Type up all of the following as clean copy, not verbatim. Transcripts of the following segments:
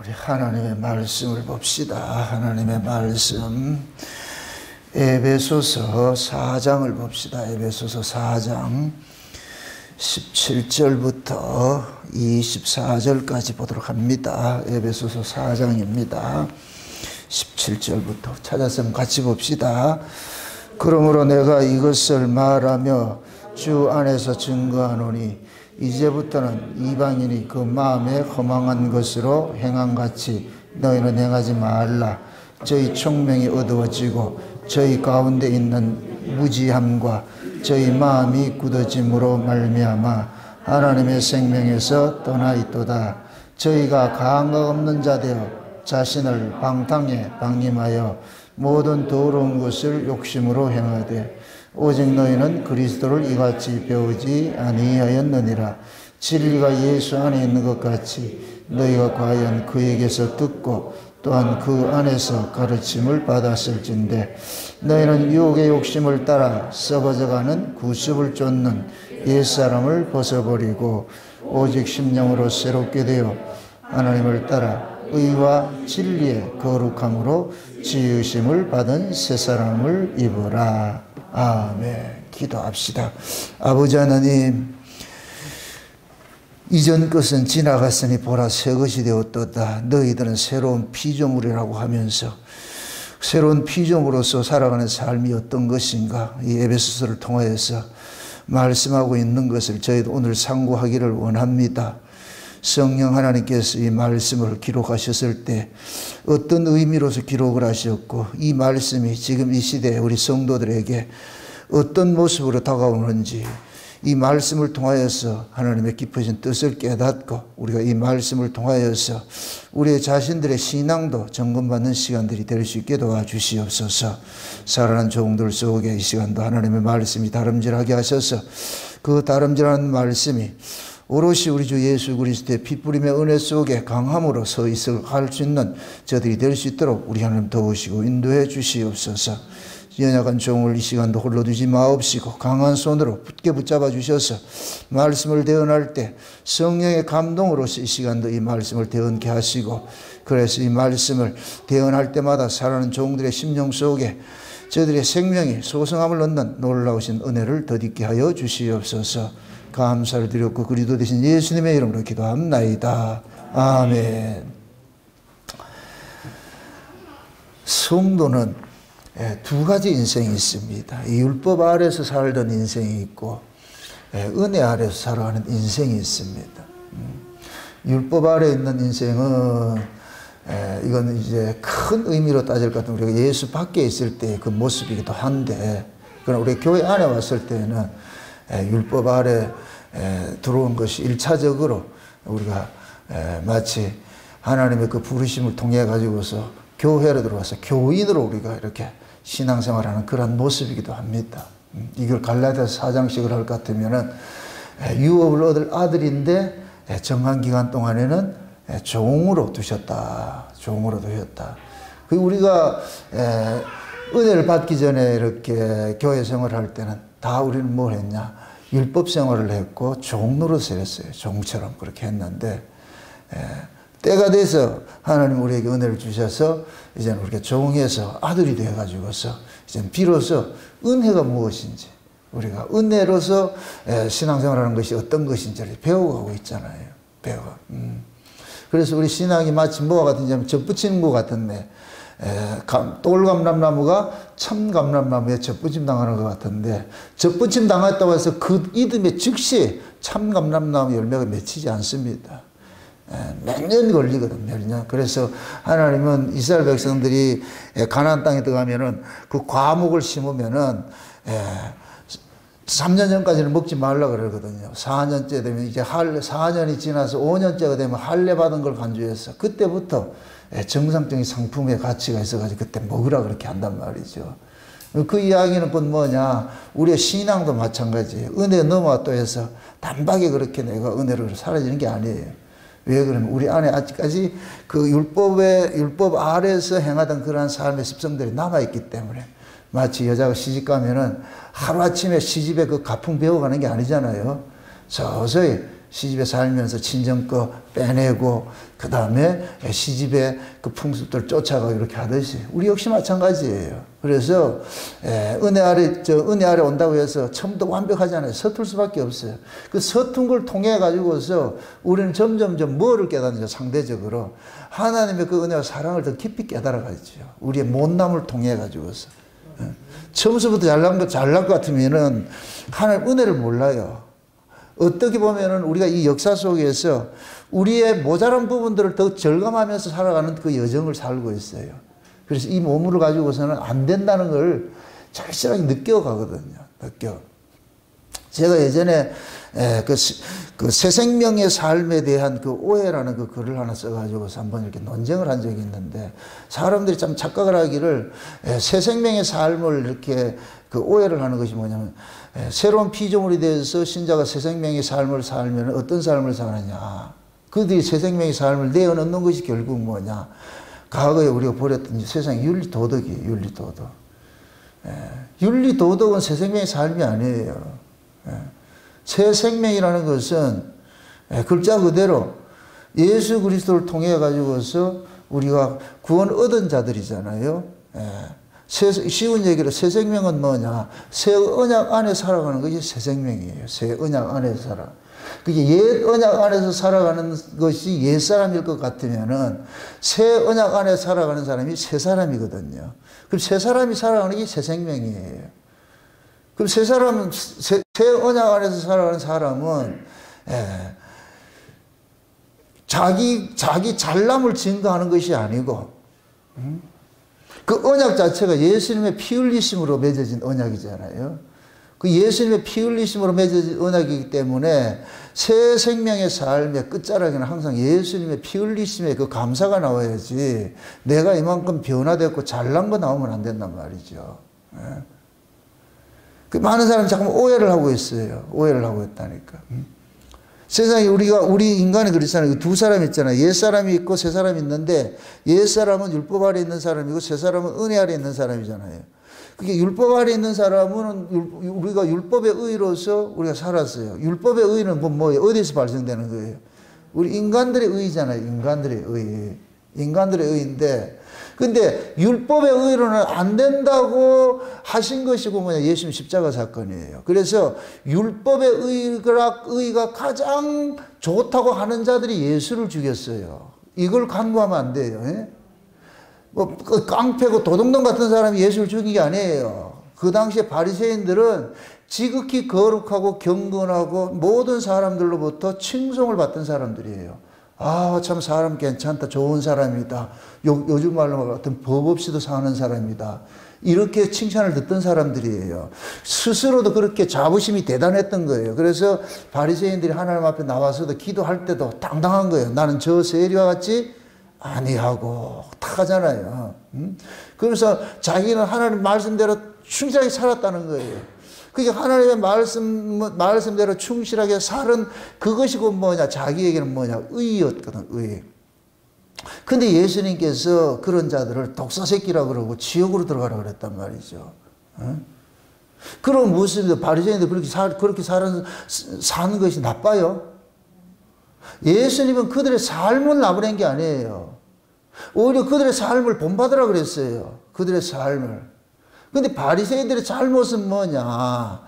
우리 하나님의 말씀을 봅시다. 하나님의 말씀 에베소서 4장을 봅시다. 에베소서 4장 17절부터 24절까지 보도록 합니다. 에베소서 4장입니다. 17절부터 찾았으면 같이 봅시다. 그러므로 내가 이것을 말하며 주 안에서 증거하노니 이제부터는 이방인이 그 마음에 허망한 것으로 행함같이 너희는 행하지 말라. 저희 총명이 어두워지고 저희 가운데 있는 무지함과 저희 마음이 굳어짐으로 말미암아 하나님의 생명에서 떠나 있도다. 저희가 감각 없는 자 되어 자신을 방탕에 방임하여 모든 더러운 것을 욕심으로 행하되 오직 너희는 그리스도를 이같이 배우지 아니하였느니라. 진리가 예수 안에 있는 것 같이 너희가 과연 그에게서 듣고 또한 그 안에서 가르침을 받았을진데 너희는 유혹의 욕심을 따라 썩어져가는 구습을 쫓는 옛사람을 벗어버리고 오직 심령으로 새롭게 되어 하나님을 따라 의와 진리의 거룩함으로 지으심을 받은 새사람을 입으라. 아멘. 기도합시다. 아버지 하나님, 이전 것은 지나갔으니 보라 새 것이 되었도다. 너희들은 새로운 피조물이라고 하면서 새로운 피조물로서 살아가는 삶이 어떤 것인가, 이 에베소서를 통하여서 말씀하고 있는 것을 저희도 오늘 상고하기를 원합니다. 성령 하나님께서 이 말씀을 기록하셨을 때 어떤 의미로서 기록을 하셨고 이 말씀이 지금 이 시대에 우리 성도들에게 어떤 모습으로 다가오는지 이 말씀을 통하여서 하나님의 깊으신 뜻을 깨닫고 우리가 이 말씀을 통하여서 우리의 자신들의 신앙도 점검받는 시간들이 될 수 있게 도와주시옵소서. 살아난 종들 속에 이 시간도 하나님의 말씀이 다름질하게 하셔서 그 다름질하는 말씀이 오롯이 우리 주 예수 그리스도의 피뿌림의 은혜 속에 강함으로 서 있어 갈 수 있는 저들이 될 수 있도록 우리 하나님 도우시고 인도해 주시옵소서. 연약한 종을 이 시간도 홀로 두지 마옵시고 강한 손으로 굳게 붙잡아 주셔서 말씀을 대언할 때 성령의 감동으로서 이 시간도 이 말씀을 대언케 하시고 그래서 이 말씀을 대언할 때마다 살아가는 종들의 심령 속에 저들의 생명이 소성함을 얻는 놀라우신 은혜를 덧입게 하여 주시옵소서. 감사를 드렸고 그리스도 되신 예수님의 이름으로 기도합나이다. 아멘. 성도는 두 가지 인생이 있습니다. 율법 아래서 살던 인생이 있고 은혜 아래서 살아가는 인생이 있습니다. 율법 아래 있는 인생은 이건 이제 큰 의미로 따질 것 같으면 우리가 예수 밖에 있을 때의 그 모습이기도 한데, 그러나 우리 교회 안에 왔을 때는 율법 아래 들어온 것이 1차적으로 우리가 마치 하나님의 그 부르심을 통해 가지고서 교회로 들어와서 교인으로 우리가 이렇게 신앙생활하는 그런 모습이기도 합니다. 이걸 갈라디아서 4장씩을 할 것 같으면은 유업을 얻을 아들인데 정한 기간 동안에는 종으로 두셨다. 종으로 두셨다. 그리고 우리가 은혜를 받기 전에 이렇게 교회 생활을 할 때는 다 우리는 뭘 했냐? 율법 생활을 했고 종로로서 했어요. 종처럼 그렇게 했는데 때가 돼서 하나님 우리에게 은혜를 주셔서 이제는 우리가 종에서 아들이 되어가지고서 이제는 비로소 은혜가 무엇인지 우리가 은혜로서 신앙생활하는 것이 어떤 것인지를 배워가고 있잖아요. 그래서 우리 신앙이 마치 뭐가 같은지 하면 젖붙이는 것 같은데 돌감람나무가 참감람나무에 젖붙임 당하는 것 같은데 젖붙임 당했다고 해서 그 이듬해 즉시 참감람나무 열매가 맺히지 않습니다. 몇 년 걸리거든, 몇 년. 그래서 하나님은 이스라엘 백성들이 가나안 땅에 들어가면은 그 과목을 심으면은 3년 전까지는 먹지 말라 그러거든요. 4년째 되면 이제 4년이 지나서 5년째가 되면 할례 받은 걸 간주해서 그때부터 정상적인 상품의 가치가 있어가지고 그때 먹으라 그렇게 한단 말이죠. 그 이야기는 곧 뭐냐, 우리의 신앙도 마찬가지예요. 은혜 넘어왔다 해서 단박에 그렇게 내가 은혜로 사라지는 게 아니에요. 왜 그러면 우리 안에 아직까지 그 율법 아래에서 행하던 그러한 삶의 습성들이 남아있기 때문에 마치 여자가 시집 가면은 하루아침에 시집에 그 가풍 배워가는 게 아니잖아요. 서서히 시집에 살면서 친정 거 빼내고 그 다음에 시집의 그 풍습들 쫓아가고 이렇게 하듯이 우리 역시 마찬가지예요. 그래서 은혜 아래 온다고 해서 처음부터 완벽하잖아요. 서툴 수밖에 없어요. 그 서툰 걸 통해 가지고서 우리는 점점점 뭐를 깨닫는지 상대적으로 하나님의 그 은혜와 사랑을 더 깊이 깨달아가죠. 우리의 못남을 통해 가지고서. 처음부터 잘난 것 같으면은 하나님 은혜를 몰라요. 어떻게 보면은 우리가 이 역사 속에서 우리의 모자란 부분들을 더 절감하면서 살아가는 그 여정을 살고 있어요. 그래서 이 몸을 가지고서는 안 된다는 걸 절실하게 느껴가거든요. 제가 예전에 그 새 생명의 삶에 대한 그 오해라는 그 글을 하나 써가지고서 한번 이렇게 논쟁을 한 적이 있는데, 사람들이 참 착각을 하기를 새 생명의 삶을 이렇게 그 오해를 하는 것이 뭐냐면, 새로운 피조물이 되어서 신자가 새 생명의 삶을 살면 어떤 삶을 사느냐, 그들이 새 생명의 삶을 내어놓는 것이 결국 뭐냐, 과거에 우리가 버렸던 세상의 윤리도덕이에요. 윤리도덕. 윤리도덕은 새 생명의 삶이 아니에요. 새 생명이라는 것은 글자 그대로 예수 그리스도를 통해 가지고서 우리가 구원 얻은 자들이잖아요. 쉬운 얘기로 새 생명은 뭐냐, 새 언약 안에 살아가는 것이 새 생명이에요. 새 언약 안에 살아. 그게 옛 언약 안에서 살아가는 것이 옛 사람일 것 같으면은 새 언약 안에 살아가는 사람이 새 사람이거든요. 그럼 새 사람이 살아가는 게 새 생명이에요. 그럼 새 언약 안에서 살아가는 사람은 자기 잘남을 증거하는 것이 아니고, 그 언약 자체가 예수님의 피 흘리심으로 맺어진 언약이잖아요. 그 예수님의 피 흘리심으로 맺어진 언약이기 때문에 새 생명의 삶의 끝자락에는 항상 예수님의 피 흘리심의 그 감사가 나와야지, 내가 이만큼 변화됐고 잘난 거 나오면 안 된단 말이죠. 그 많은 사람이 잠깐만 오해를 하고 있어요. 오해를 하고 있다니까. 세상에 우리 인간이 그렇잖아요. 두 사람 있잖아요. 옛 사람이 있고 새 사람이 있는데, 옛 사람은 율법 아래 있는 사람이고 새 사람은 은혜 아래 있는 사람이잖아요. 그게 율법 아래 있는 사람은 우리가 율법의 의로서 우리가 살았어요. 율법의 의는 뭐예요? 어디서 발생되는 거예요? 우리 인간들의 의잖아요. 인간들의 의. 인간들의 의인데, 근데 율법의 의로는 안 된다고 하신 것이 뭐냐, 예수님 십자가 사건이에요. 그래서 율법의 의가 가장 좋다고 하는 자들이 예수를 죽였어요. 이걸 간과하면 안 돼요. 뭐 깡패고 도둑놈 같은 사람이 예수를 죽인 게 아니에요. 그 당시에 바리새인들은 지극히 거룩하고 경건하고 모든 사람들로부터 칭송을 받던 사람들이에요. 아, 참 사람 괜찮다, 좋은 사람이다, 요즘 말로 같은 법 없이도 사는 사람이다, 이렇게 칭찬을 듣던 사람들이에요. 스스로도 그렇게 자부심이 대단했던 거예요. 그래서 바리새인들이 하나님 앞에 나와서도 기도할 때도 당당한 거예요. 나는 저 세리와 같이 아니하고 탁 하잖아요. 그래서 자기는 하나님 말씀대로 충실하게 살았다는 거예요. 그게 하나님의 말씀대로 충실하게 살은 그것이 곧 뭐냐, 자기에게는 뭐냐, 의였거든, 의. 근데 예수님께서 그런 자들을 독사새끼라고 그러고 지옥으로 들어가라고 그랬단 말이죠. 그럼 무슨 바리새인들 그렇게 사는 것이 나빠요? 예수님은 그들의 삶을 나부낸 게 아니에요. 오히려 그들의 삶을 본받으라 그랬어요. 그들의 삶을. 근데 바리새인들의 잘못은 뭐냐,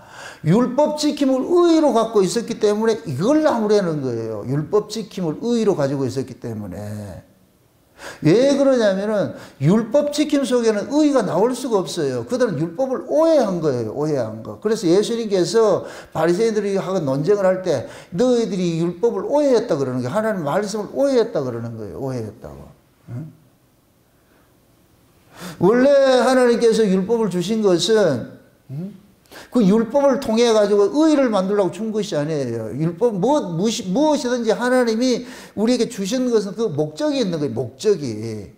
율법 지킴을 의로 갖고 있었기 때문에 이걸 나무라는 거예요. 율법 지킴을 의로 가지고 있었기 때문에. 왜 그러냐면은 율법 지킴 속에는 의가 나올 수가 없어요. 그들은 율법을 오해한 거예요. 오해한 거. 그래서 예수님께서 바리새인들이 하고 논쟁을 할 때 너희들이 율법을 오해했다 그러는 거예요. 하나님 말씀을 오해했다 그러는 거예요. 오해했다고. 응? 원래 하나님께서 율법을 주신 것은 그 율법을 통해 가지고 의를 만들려고 준 것이 아니에요. 율법 무엇이든지 하나님이 우리에게 주신 것은 그 목적이 있는 거예요. 목적이.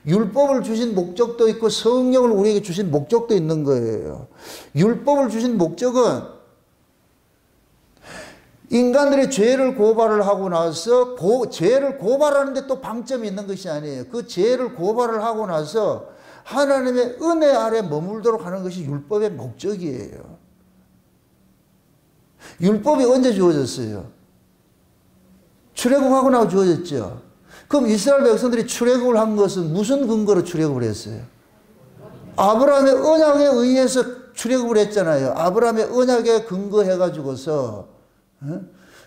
율법을 주신 목적도 있고 성령을 우리에게 주신 목적도 있는 거예요. 율법을 주신 목적은 인간들의 죄를 고발을 하고 나서 죄를 고발하는데 또 방점이 있는 것이 아니에요. 그 죄를 고발을 하고 나서 하나님의 은혜 아래 머물도록 하는 것이 율법의 목적이에요. 율법이 언제 주어졌어요? 출애굽하고 나서 주어졌죠. 그럼 이스라엘 백성들이 출애굽을 한 것은 무슨 근거로 출애굽을 했어요? 아브라함의 언약에 의해서 출애굽을 했잖아요. 아브라함의 언약에 근거해가지고서.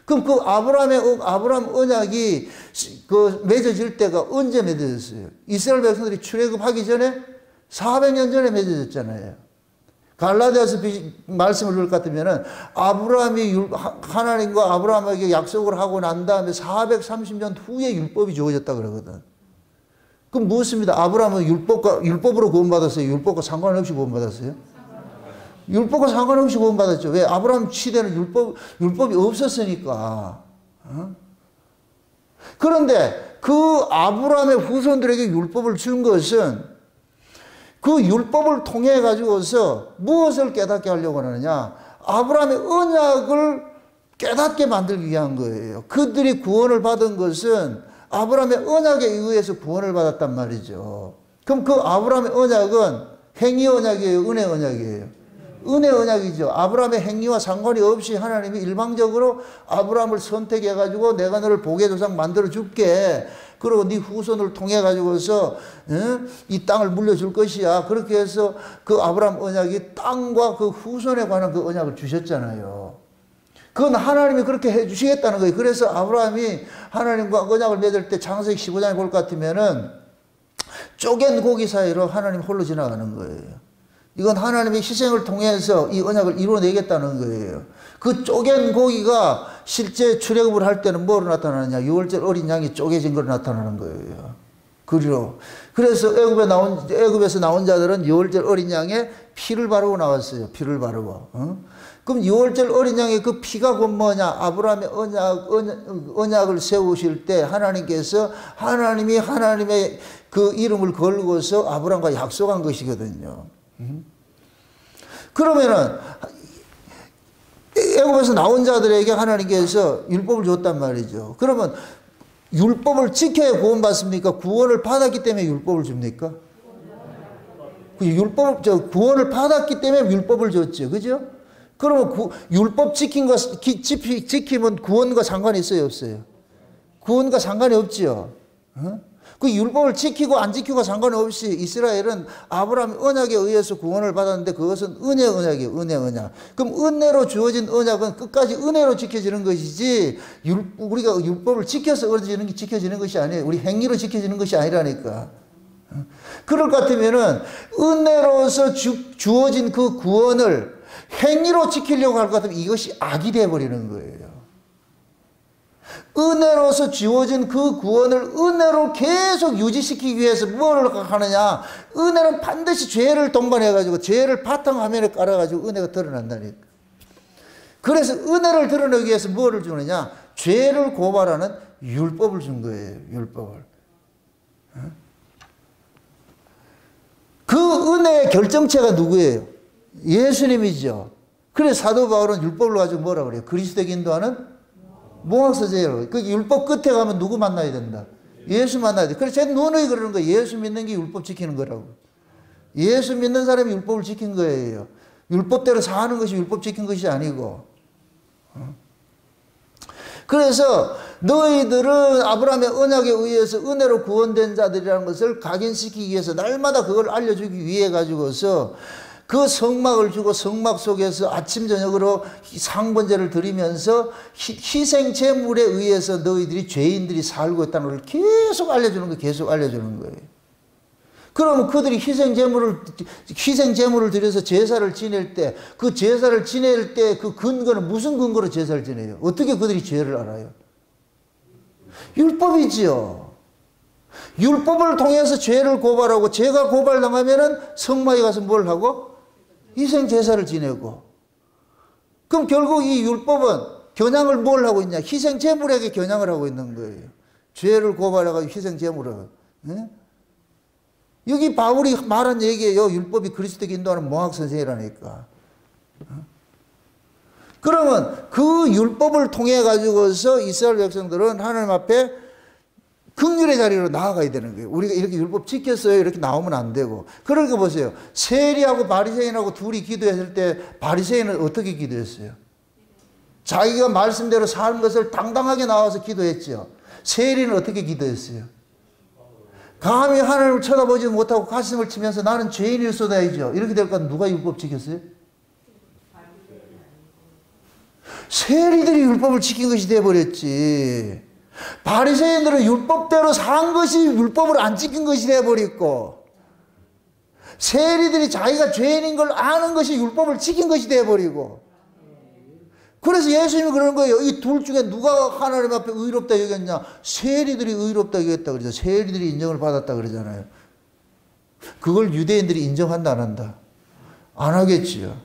그럼 그 아브라함 언약이 그 맺어질 때가 언제 맺어졌어요? 이스라엘 백성들이 출애굽하기 전에 400년 전에 맺어졌잖아요. 갈라디아서 말씀을 볼 것 같으면은 아브라함이 하나님과 아브라함에게 약속을 하고 난 다음에 430년 후에 율법이 주어졌다 그러거든. 그럼 무엇입니다? 아브라함은 율법으로 구원받았어요? 율법과 상관없이 구원받았어요? 율법과 상관없이 구원받았죠. 왜? 아브라함 시대는 율법이 없었으니까. 그런데 그 아브라함의 후손들에게 율법을 준 것은 그 율법을 통해 가지고서 무엇을 깨닫게 하려고 하느냐? 아브라함의 언약을 깨닫게 만들기 위한 거예요. 그들이 구원을 받은 것은 아브라함의 언약에 의해서 구원을 받았단 말이죠. 그럼 그 아브라함의 언약은 행위 언약이에요? 은혜 언약이에요? 은혜 언약이죠. 아브라함의 행위와 상관이 없이 하나님이 일방적으로 아브라함을 선택해 가지고 내가 너를 복의 조상 만들어 줄게. 그리고 네 후손을 통해 가지고서 이 땅을 물려줄 것이야. 그렇게 해서 그 아브라함 언약이 땅과 그 후손에 관한 그 언약을 주셨잖아요. 그건 하나님이 그렇게 해 주시겠다는 거예요. 그래서 아브라함이 하나님과 언약을 맺을 때 창세기 15장에 볼 것 같으면은 쪼갠 고기 사이로 하나님 홀로 지나가는 거예요. 이건 하나님의 희생을 통해서 이 언약을 이루어내겠다는 거예요. 그 쪼갠 고기가 실제 출애굽을 할 때는 뭐로 나타나느냐? 6월절 어린 양이 쪼개진 걸로 나타나는 거예요. 그래서 애굽에서 나온 자들은 6월절 어린 양에 피를 바르고 나왔어요. 피를 바르고. 그럼 6월절 어린 양의 그 피가 곧 뭐냐? 아브라함의 언약을 세우실 때 하나님께서 하나님의 그 이름을 걸고서 아브라함과 약속한 것이거든요. 그러면은 애굽에서 나온 자들에게 하나님께서 율법을 줬단 말이죠. 그러면 율법을 지켜야 구원받습니까? 구원을 받았기 때문에 율법을 줍니까? 구원을 받았기 때문에 율법을 줬죠. 그죠? 그러면 율법 지키면 구원과 상관이 있어요? 없어요? 구원과 상관이 없죠. 그 율법을 지키고 안 지키고 상관없이 이스라엘은 아브라함 언약에 의해서 구원을 받았는데 그것은 은혜 언약이에요. 은혜 언약. 그럼 은혜로 주어진 언약은 끝까지 은혜로 지켜지는 것이지 우리가 율법을 지켜서 지켜지는 것이 아니에요. 우리 행위로 지켜지는 것이 아니라니까. 그럴 것 같으면은 은혜로서 주어진 그 구원을 행위로 지키려고 할 것 같으면 이것이 악이 되어버리는 거예요. 은혜로서 주어진 그 구원을 은혜로 계속 유지시키기 위해서 뭘 하느냐? 은혜는 반드시 죄를 동반해가지고 죄를 바탕화면에 깔아가지고 은혜가 드러난다니까. 그래서 은혜를 드러내기 위해서 뭐를 주느냐? 죄를 고발하는 율법을 준 거예요. 율법을. 그 은혜의 결정체가 누구예요? 예수님이죠. 그래서 사도 바울은 율법을 가지고 뭐라 그래요? 그리스도에게 인도하는 몽학서제라고. 그 율법 끝에 가면 누구 만나야 된다? 예수 만나야 돼. 그래서 제 누누이 그러는 거예요. 예수 믿는 게 율법 지키는 거라고. 예수 믿는 사람이 율법을 지킨 거예요. 율법대로 사는 것이 율법 지킨 것이 아니고. 그래서 너희들은 아브라함의 언약에 의해서 은혜로 구원된 자들이라는 것을 각인시키기 위해서 날마다 그걸 알려주기 위해 가지고서 그 성막을 주고 성막 속에서 아침 저녁으로 상번제를 드리면서 희생 제물에 의해서 너희들이 죄인들이 살고 있다는 걸 계속 알려주는 거예요. 계속 알려주는 거예요. 그러면 그들이 희생 제물을 드려서 제사를 지낼 때 그 제사를 지낼 때 그 근거는 무슨 근거로 제사를 지내요? 어떻게 그들이 죄를 알아요? 율법이지요. 율법을 통해서 죄를 고발하고 죄가 고발당하면은 성막에 가서 뭘 하고? 희생 제사를 지내고. 그럼 결국 이 율법은 겨냥을 뭘 하고 있냐? 희생 제물에게 겨냥을 하고 있는 거예요. 죄를 고발해가지고 희생 제물을. 네? 여기 바울이 말한 얘기예요. 율법이 그리스도에게 인도하는 몽학선생이라니까. 그러면 그 율법을 통해 가지고서 이스라엘 백성들은 하나님 앞에 긍휼의 자리로 나아가야 되는 거예요. 우리가 이렇게 율법 지켰어요. 이렇게 나오면 안 되고. 그러니까 보세요. 세리하고 바리새인하고 둘이 기도했을 때 바리새인은 어떻게 기도했어요? 자기가 말씀대로 사는 것을 당당하게 나와서 기도했죠. 세리는 어떻게 기도했어요? 감히 하나님을 쳐다보지 못하고 가슴을 치면서 나는 죄인일 쏟아야죠. 이렇게 될까 누가 율법 지켰어요? 세리들이 율법을 지킨 것이 되어버렸지. 바리새인들은 율법대로 산 것이 율법을 안 지킨 것이 되어버렸고, 세리들이 자기가 죄인인 걸 아는 것이 율법을 지킨 것이 되어버리고, 그래서 예수님이 그러는 거예요. 이 둘 중에 누가 하나님 앞에 의롭다 여겼냐? 세리들이 의롭다 여겼다 그러죠. 세리들이 인정을 받았다 그러잖아요. 그걸 유대인들이 인정한다 안 한다? 안 하겠지요.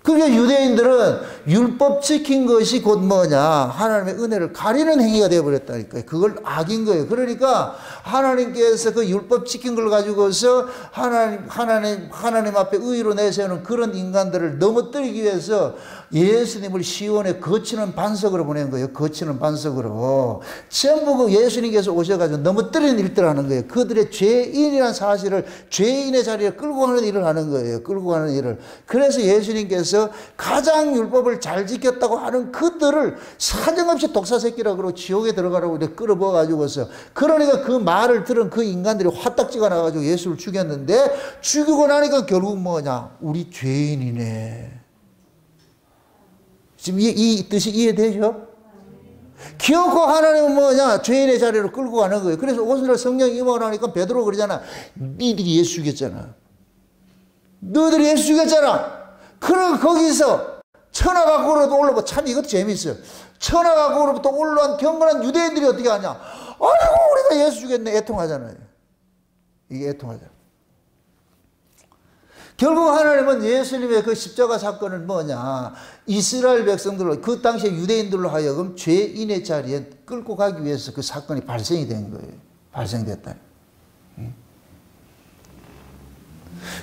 그러니까 유대인들은 율법 지킨 것이 곧 뭐냐? 하나님의 은혜를 가리는 행위가 되어버렸다니까요. 그걸 악인 거예요. 그러니까 하나님께서 그 율법 지킨 걸 가지고서 하나님 앞에 의로 내세우는 그런 인간들을 넘어뜨리기 위해서 예수님을 시온에 거치는 반석으로 보낸 거예요. 거치는 반석으로. 전부 그 예수님께서 오셔가지고 넘어뜨리는 일들을 하는 거예요. 그들의 죄인이라는 사실을, 죄인의 자리에 끌고 가는 일을 하는 거예요. 끌고 가는 일을. 그래서 예수님께서 가장 율법을 잘 지켰다고 하는 그들을 사정없이 독사새끼라고 그러고 지옥에 들어가라고 이렇게 끌어부어 가지고서, 그러니까 그 말을 들은 그 인간들이 화딱지가 나가지고 예수를 죽였는데, 죽이고 나니까 결국 뭐냐? 우리 죄인이네. 지금 이 뜻이 이해되죠? 기어코 하나님은 뭐냐? 죄인의 자리로 끌고 가는 거예요. 그래서 오늘날 성령이 임하고 나니까 베드로 그러잖아. 너희들이 예수 죽였잖아. 너희들이 예수 죽였잖아. 그럼 거기서 천하각국으로부터 올라오고, 참 이것도 재미있어요. 천하각국으로부터 올라온 경건한 유대인들이 어떻게 하냐? 아이고 우리가 예수 죽였네. 애통하잖아요. 이게 애통하잖아요. 결국 하나님은 예수님의 그 십자가 사건을 뭐냐? 이스라엘 백성들로, 그 당시에 유대인들로 하여금 죄인의 자리에 끌고 가기 위해서 그 사건이 발생이 된 거예요. 발생됐다.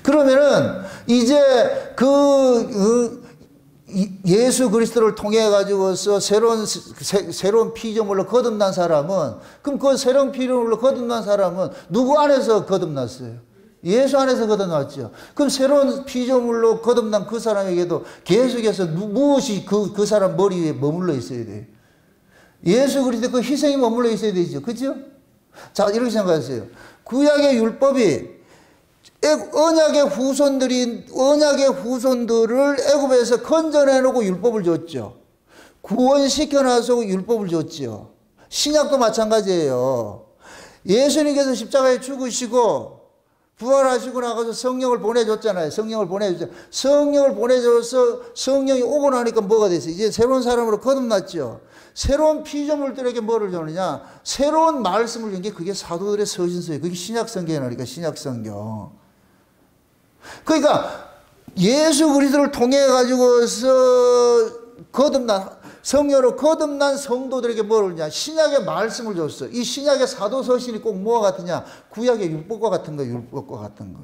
그러면은 이제 예수 그리스도를 통해 가지고서 새로운 피조물로 거듭난 사람은, 그럼 그 새로운 피조물로 거듭난 사람은 누구 안에서 거듭났어요? 예수 안에서 거듭났죠. 그럼 새로운 피조물로 거듭난 그 사람에게도 계속해서 무엇이 그 사람 머리 위에 머물러 있어야 돼요? 예수 그리스도 그 희생이 머물러 있어야 되죠. 그죠? 자, 이렇게 생각하세요. 구약의 율법이 언약의 후손들을 애굽에서 건져내놓고 율법을 줬죠. 구원시켜놔서 율법을 줬죠. 신약도 마찬가지예요. 예수님께서 십자가에 죽으시고 부활하시고 나가서 성령을 보내줬잖아요. 성령을 보내줘서 성령이 오고 나니까 뭐가 됐어요? 이제 새로운 사람으로 거듭났죠. 새로운 피조물들에게 뭐를 주느냐? 새로운 말씀을 준 게 그게 사도들의 서신서예요. 그게 신약성경이 나니까 신약성경. 그러니까 예수 그리스도를 통해 가지고서 성령으로 거듭난 성도들에게 뭐를 주냐? 신약의 말씀을 줬어. 이 신약의 사도 서신이 꼭 뭐와 같으냐? 구약의 율법과 같은 거, 율법과 같은 거.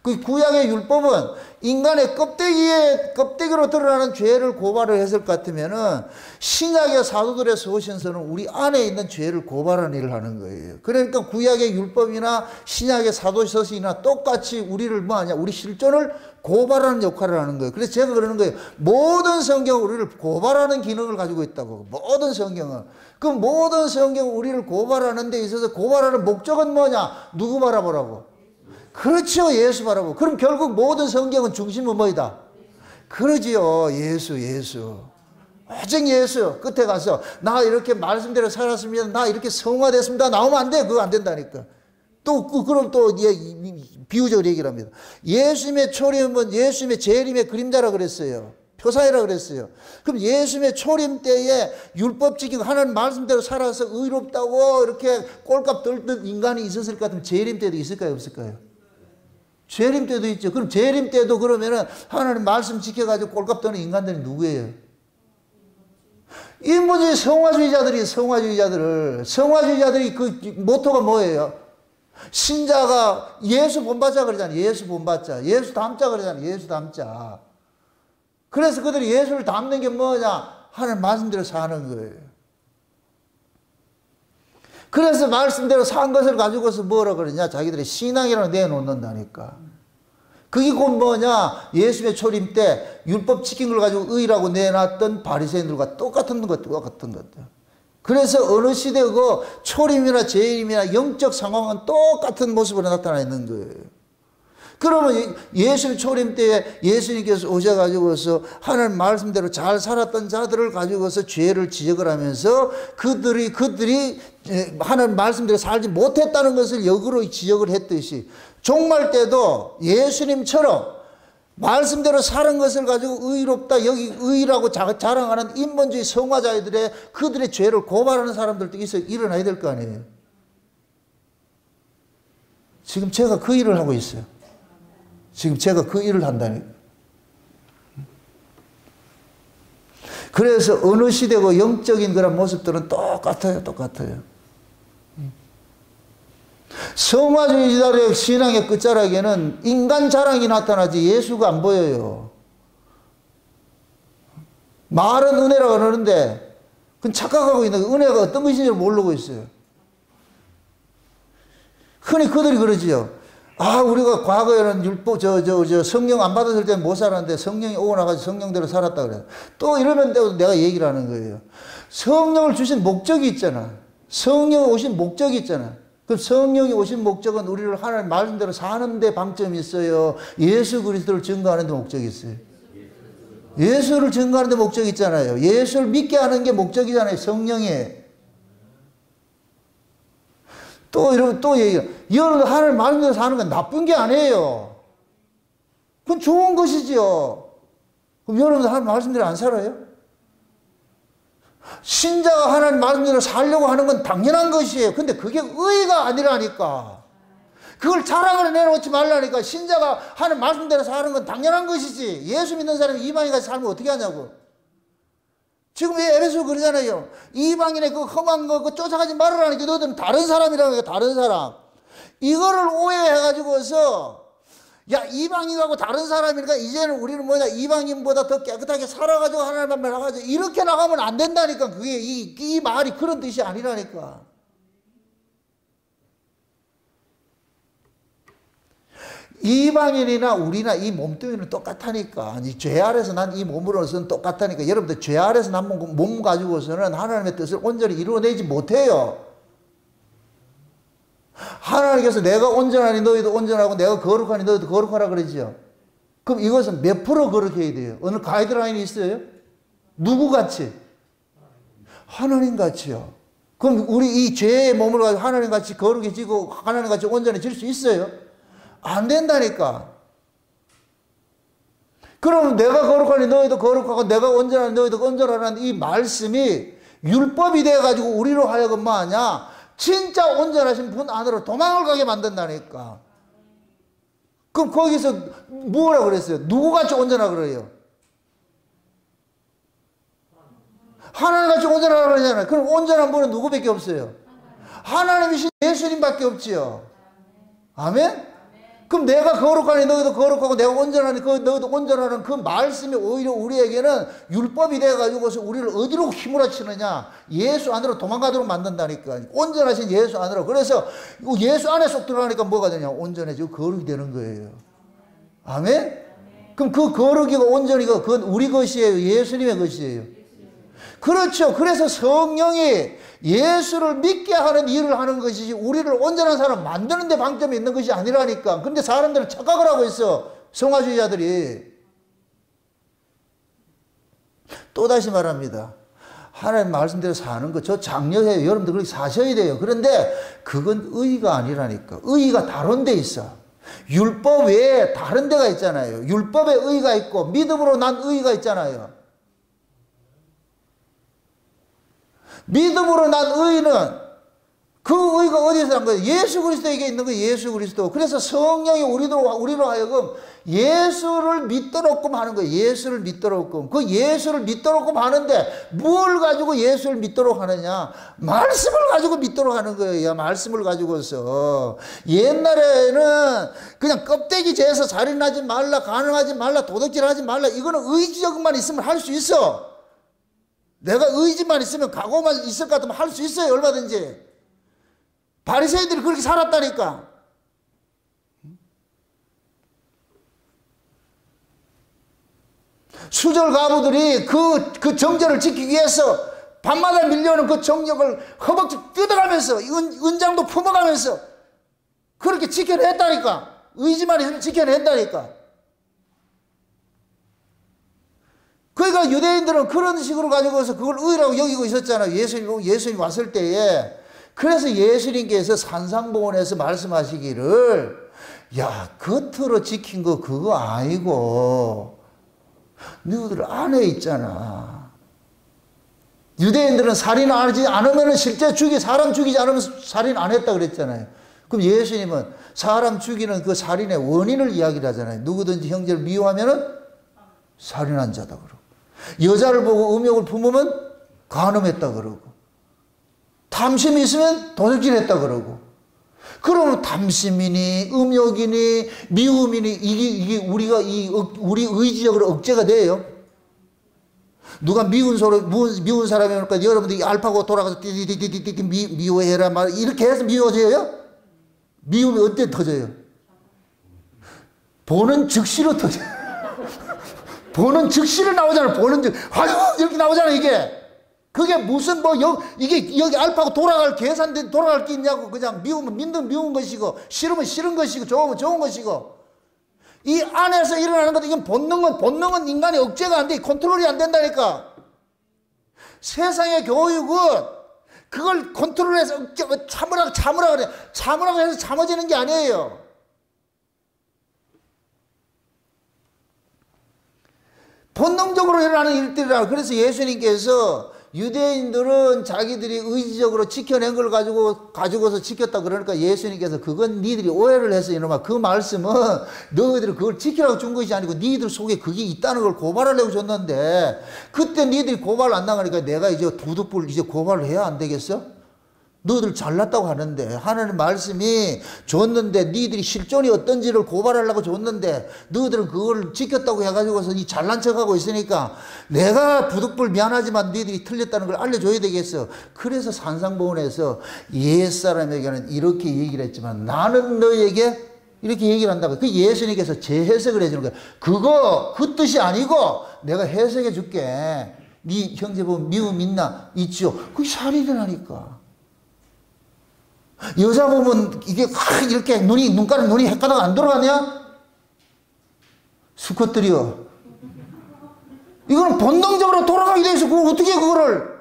그 구약의 율법은 인간의 껍데기로 드러나는 죄를 고발을 했을 것 같으면은, 신약의 사도들의 서신서는 우리 안에 있는 죄를 고발하는 일을 하는 거예요. 그러니까 구약의 율법이나 신약의 사도서신이나 똑같이 우리를 뭐하냐? 우리 실존을 고발하는 역할을 하는 거예요. 그래서 제가 그러는 거예요. 모든 성경은 우리를 고발하는 기능을 가지고 있다고. 모든 성경은. 그 모든 성경은 우리를 고발하는 데 있어서 고발하는 목적은 뭐냐? 누구 바라보라고? 그렇죠. 예수 바라보고. 그럼 결국 모든 성경은 중심은 뭐이다? 그러지요. 예수. 오직 예수. 끝에 가서 나 이렇게 말씀대로 살았습니다. 나 이렇게 성화됐습니다. 나오면 안 돼. 그거 안 된다니까. 그럼 또 비유적으로 얘기를 합니다. 예수님의 초림은 예수님의 재림의 그림자라 그랬어요. 표사이라 그랬어요. 그럼 예수님의 초림 때에 율법 지키고 하나님 말씀대로 살아서 의롭다고 이렇게 꼴값 들던 인간이 있었을 것 같으면 재림 때도 있을까요? 없을까요? 재림 때도 있죠. 그럼 재림 때도 그러면은 하나님 말씀 지켜가지고 꼴값 드는 인간들이 누구예요? 인본주의 성화주의자들이 그 모토가 뭐예요? 신자가 예수 본받자 그러잖아요. 예수 본받자. 예수 닮자 그러잖아요. 예수 닮자. 그래서 그들이 예수를 닮는 게 뭐냐? 하나님 말씀대로 사는 거예요. 그래서 말씀대로 산 것을 가지고서 뭐라 그러냐? 자기들이 신앙이라고 내놓는다니까. 그게 곧 뭐냐? 예수의 초림 때 율법 지킨 걸 가지고 의라고 내놨던 바리새인들과 똑같은 것. 그래서 어느 시대 그 초림이나 재림이나 영적 상황은 똑같은 모습으로 나타나 있는 거예요. 그러면 예수님 초림 때에 예수님께서 오셔가지고서 하나님 말씀대로 잘 살았던 자들을 가지고서 죄를 지적을 하면서 그들이 하나님 말씀대로 살지 못했다는 것을 역으로 지적을 했듯이 종말 때도 예수님처럼 말씀대로 사는 것을 가지고 의롭다, 여기 의라고 자랑하는 인본주의 성화자들의 그들의 죄를 고발하는 사람들도 일어나야 될 거 아니에요. 지금 제가 그 일을 하고 있어요. 지금 제가 그 일을 한다니까. 그래서 어느 시대고 영적인 그런 모습들은 똑같아요. 성화주의자들의 신앙의 끝자락에는 인간 자랑이 나타나지 예수가 안 보여요. 말은 은혜라고 그러는데 그건 착각하고 있는 거예요. 은혜가 어떤 것인지 모르고 있어요. 흔히 그들이 그러지요. 우리가 과거에는 율법, 성령 안 받았을 때는 못 살았는데 성령이 오고 나가지고 성령대로 살았다 그래요. 또 이러면 내가 얘기를 하는 거예요. 성령을 주신 목적이 있잖아. 성령이 오신 목적이 있잖아. 그럼 성령이 오신 목적은 우리를 하나님 말씀대로 사는 데 방점이 있어요. 예수 그리스도를 증거하는 데 목적이 있어요. 예수를 증거하는 데 목적이 있잖아요. 예수를 믿게 하는 게 목적이잖아요. 성령의. 또 얘기해요. 여러분 하나님 말씀대로 사는 건 나쁜 게 아니에요. 그건 좋은 것이지요. 그럼 여러분들 하나님 말씀대로 안 살아요? 신자가 하나님 말씀대로 살려고 하는 건 당연한 것이에요. 근데 그게 의가 아니라니까. 그걸 자랑을 내놓지 말라니까. 신자가 하나님 말씀대로 사는 건 당연한 것이지. 예수 믿는 사람이 이방인 같이 살면 어떻게 하냐고. 지금 에베소 그러잖아요. 이방인의 그 험한 거 쫓아가지 말으라니까. 너희들은 다른 사람이라는 거야. 다른 사람. 이거를 오해해가지고서 이방인하고 다른 사람이니까 이제는 우리는 이방인보다 더 깨끗하게 살아가지고 하나님 앞에 나가지고 이렇게 나가면 안 된다니까. 그게 이 말이 그런 뜻이 아니라니까. 이방인이나 우리나 이 몸뚱이는 똑같다니까. 이 죄 아래서 난 이 몸으로서는 똑같다니까. 여러분들 죄 아래서 난 몸 가지고서는 하나님의 뜻을 온전히 이루어내지 못해요. 하나님께서 내가 온전하니 너희도 온전하고 내가 거룩하니 너희도 거룩하라 그러지요. 그럼 이것은 몇 프로 거룩해야 돼요? 어느 가이드라인이 있어요? 누구같이? 하나님같이요. 그럼 우리 이 죄의 몸을 가지고 하나님같이 거룩해지고 하나님같이 온전해질 수 있어요? 안 된다니까. 그러면 내가 거룩하니 너희도 거룩하고 내가 온전하니 너희도 온전하라는 이 말씀이 율법이 돼가지고 우리로 하여금 뭐하냐? 진짜 온전하신 분 안으로 도망을 가게 만든다니까. 그럼 거기서 뭐라 그랬어요? 누구같이 온전하라 그래요? 하나님같이 온전하라 그러잖아요. 그럼 온전한 분은 누구밖에 없어요? 하나님이신 예수님밖에 없지요. 아멘? 그럼 내가 거룩하니 너희도 거룩하고 내가 온전하니 너희도 온전하는 그 말씀이 오히려 우리에게는 율법이 돼가지고서 우리를 어디로 휘몰아치느냐? 예수 안으로 도망가도록 만든다니까. 온전하신 예수 안으로. 그래서 예수 안에 쏙 들어가니까 뭐가 되냐? 온전해지고 거룩이 되는 거예요. 아멘? 그럼 그 거룩이고 온전이고 그건 우리 것이에요? 예수님의 것이에요? 그렇죠. 그래서 성령이 예수를 믿게 하는 일을 하는 것이지 우리를 온전한 사람 만드는 데 방점이 있는 것이 아니라니까. 근데 사람들은 착각을 하고 있어. 성화주의자들이. 또다시 말합니다. 하나님 말씀대로 사는 거 저 장려해요. 여러분들 그렇게 사셔야 돼요. 그런데 그건 의가 아니라니까. 의가 다른 데 있어. 율법 외에 다른 데가 있잖아요. 율법에 의가 있고 믿음으로 난 의가 있잖아요. 믿음으로 난 의는 그 의가 어디서 난 거예요? 예수 그리스도에게 있는 거예요. 예수 그리스도. 그래서 성령이 우리로 하여금 예수를 믿도록끔 하는 거예요. 예수를 믿도록끔. 그 예수를 믿도록끔 하는데 뭘 가지고 예수를 믿도록 하느냐? 말씀을 가지고 믿도록 하는 거예요. 말씀을 가지고서. 옛날에는 그냥 껍데기 재서 살인하지 말라, 간음하지 말라, 도둑질하지 말라. 이거는 의지적만 있으면 할 수 있어. 내가 의지만 있으면 각오만 있을 것 같으면 할 수 있어요. 얼마든지. 바리새인들이 그렇게 살았다니까. 수절 가부들이 그 정절을 지키기 위해서 밤마다 밀려오는 그 정력을 허벅지 뜯어가면서 은장도 품어가면서 그렇게 지켜냈다니까. 의지만 있으면 지켜낸다니까. 그러니까 유대인들은 그런 식으로 가지고서 그걸 의라고 여기고 있었잖아요. 예수님 왔을 때에. 그래서 예수님께서 산상보원에서 말씀하시기를, 야, 겉으로 지킨 거 그거 아니고 너희들 안에 있잖아. 유대인들은 살인하지 않으면 실제 사람 죽이지 않으면 살인 안 했다 그랬잖아요. 그럼 예수님은 사람 죽이는 그 살인의 원인을 이야기를 하잖아요. 누구든지 형제를 미워하면 살인한 자다 그러고, 여자를 보고 음욕을 품으면 간음했다 그러고, 탐심이 있으면 도둑질 했다 그러고. 그러면 탐심이니 음욕이니 미움이니 이게 우리 의지적으로 억제가 돼요. 누가 미운 사람이니까 여러분들이 알파고 돌아가서 띠띠띠띠띠 미워해라 말 이렇게 해서 미워져요? 미움이 어때 터져요? 보는 즉시로 터져요. 보는 즉시로 나오잖아요. 아유 이렇게 나오잖아요. 이게 그게 무슨 이게 여기 알파고 계산된 돌아갈 게 있냐고. 그냥 미우면 미운 것이고 싫으면 싫은 것이고 좋으면 좋은 것이고, 이 안에서 일어나는 것, 이건 본능은 인간이 억제가 안 돼. 컨트롤이 안 된다니까. 세상의 교육은 그걸 컨트롤해서 참으라 그래. 참으라고 해서 참아지는 게 아니에요. 본능적으로 일어나는 일들이라. 그래서 예수님께서 유대인들은 자기들이 의지적으로 지켜낸 걸 가지고서 지켰다 그러니까 예수님께서 그건 니들이 오해를 해서 이놈아, 그 말씀은 너희들이 그걸 지키라고 준 것이 아니고 니들 속에 그게 있다는 걸 고발하려고 줬는데, 그때 니들이 고발 안 나가니까 내가 이제 부득불 이제 고발을 해야 안 되겠어? 너희들 잘났다고 하는데, 하나님 말씀이 줬는데 니들이 실존이 어떤지를 고발하려고 줬는데 너희들은 그걸 지켰다고 해가지고서 이 잘난 척하고 있으니까 내가 부득불 미안하지만 니들이 틀렸다는 걸 알려줘야 되겠어. 그래서 산상보원에서 옛사람에게는 이렇게 얘기를 했지만 나는 너에게 이렇게 얘기를 한다고. 그 예수님께서 재해석을 해주는 거예요. 그 뜻이 아니고 내가 해석해 줄게. 네 형제 보면 미움 있나? 있죠. 그게 살인이라니까. 여자 보면 이게 이렇게 눈가는 눈이 헷가닥 안 돌아가냐? 수컷들이요. 이거는 본능적으로 돌아가게 돼 있어. 그걸 어떻게 그거를.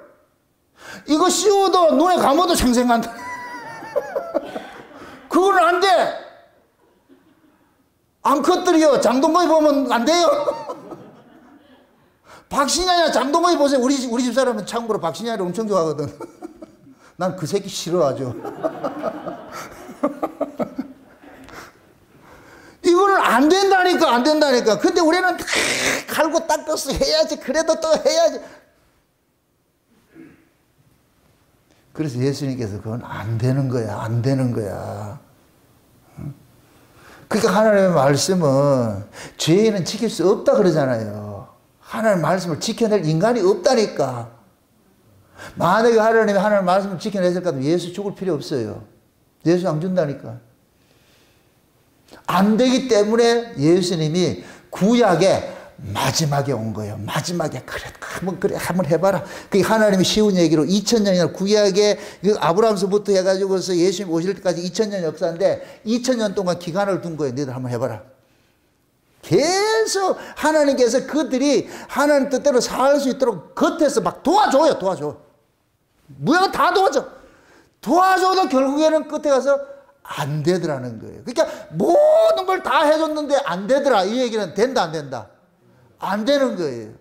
이거 씌워도 눈에 감아도 생생한다. 그거는 안 돼. 암컷들이요. 장동건이 보면 안 돼요. 박신양이나 장동건이 보세요. 우리 집사람은 참고로 박신양이를 엄청 좋아하거든. 난 그 새끼 싫어하죠. 이거는 안 된다니까. 근데 우리는 갈고 닦아서 해야지. 그래도 또 해야지. 그래서 예수님께서 그건 안 되는 거야. 그러니까 하나님의 말씀은 죄인은 지킬 수 없다 그러잖아요. 하나님의 말씀을 지켜낼 인간이 없다니까. 만약에 하나님이 하나님의 말씀을 지켜냈을 거면 예수 죽을 필요 없어요. 예수 안 준다니까. 안 되기 때문에 예수님이 구약에 마지막에 온 거예요. 마지막에 한번 해봐라. 그게 하나님이 쉬운 얘기로 2000년이나 구약에 아브라함서부터 해가지고서 예수님 오실 때까지 2000년 역사인데 2000년 동안 기간을 둔 거예요. 너희들 한번 해봐라. 계속 하나님께서 그들이 하나님 뜻대로 살 수 있도록 겉에서 막 도와줘. 무역은 다 도와줘도 결국에는 끝에 가서 안 되더라는 거예요. 그러니까 모든 걸 다 해줬는데 안 되더라. 이 얘기는 된다 안 된다? 안 되는 거예요.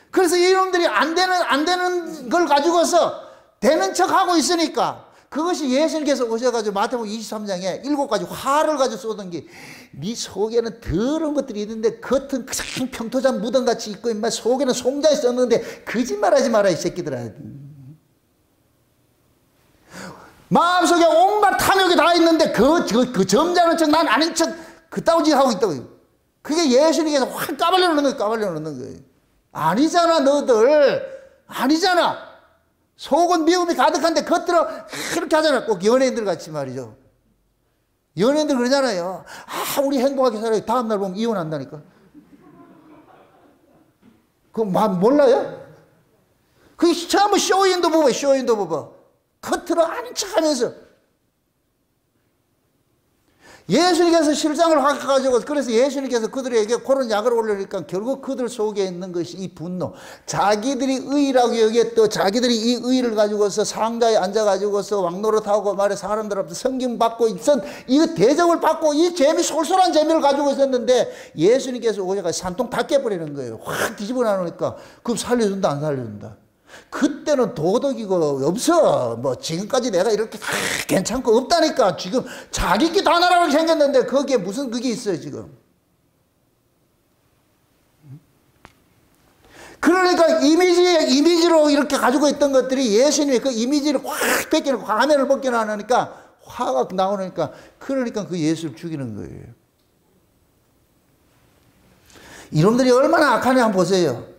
그래서 이놈들이 안 되는 걸 가지고서 되는 척하고 있으니까, 그것이 예수님께서 오셔가지고 마태복음 23장에 7가지 화를 가지고 쏟은 게, 네 속에는 더러운 것들이 있는데 겉은 그냥 평토장 무덤같이 있고 인마 속에는 송장이 썼는데 거짓말하지 마라 이 새끼들아. 마음속에 온갖 탐욕이 다 있는데 그 점잖은 척 난 아닌 척 그따위 짓 하고 있다고. 그게 예수님께서 확 까발려 놓는 거예요. 아니잖아 너들. 아니잖아. 속은 미움이 가득한데 겉으로 그렇게 하잖아. 꼭 연예인들 같이 말이죠. 연예인들 그러잖아요. 우리 행복하게 살아요. 다음날 보면 이혼한다니까. 그거 몰라요? 그게 전부 쇼인도 부부, 쇼인도 부부. 겉으로 아는 척 하면서. 예수님께서 실상을 확인해가지고, 그래서 예수님께서 그들에게 그런 약을 올리니까 결국 그들 속에 있는 것이 이 분노. 자기들이 의라고 여겼던, 자기들이 이 의를 가지고서 상자에 앉아가지고서 왕노릇하고 말해 사람들 앞에 성경 받고 있던, 이거 대접을 받고 이 재미, 솔솔한 재미를 가지고 있었는데 예수님께서 오셔가 산통 다 깨버리는 거예요. 확 뒤집어 놔놓으니까 그럼 살려준다, 안 살려준다? 그때는 도덕이고 없어. 뭐 지금까지 내가 이렇게 다 괜찮고 없다니까. 지금 자기끼 다 나라고 생겼는데 거기에 무슨 그게 있어요 지금. 그러니까 이미지로 이렇게 가지고 있던 것들이 예수님의 그 이미지를 확 뺏겨놓고 화면을 벗겨나니까 화가 나오니까, 그러니까 그 예수를 죽이는 거예요. 이놈들이 얼마나 악하냐 한번 보세요.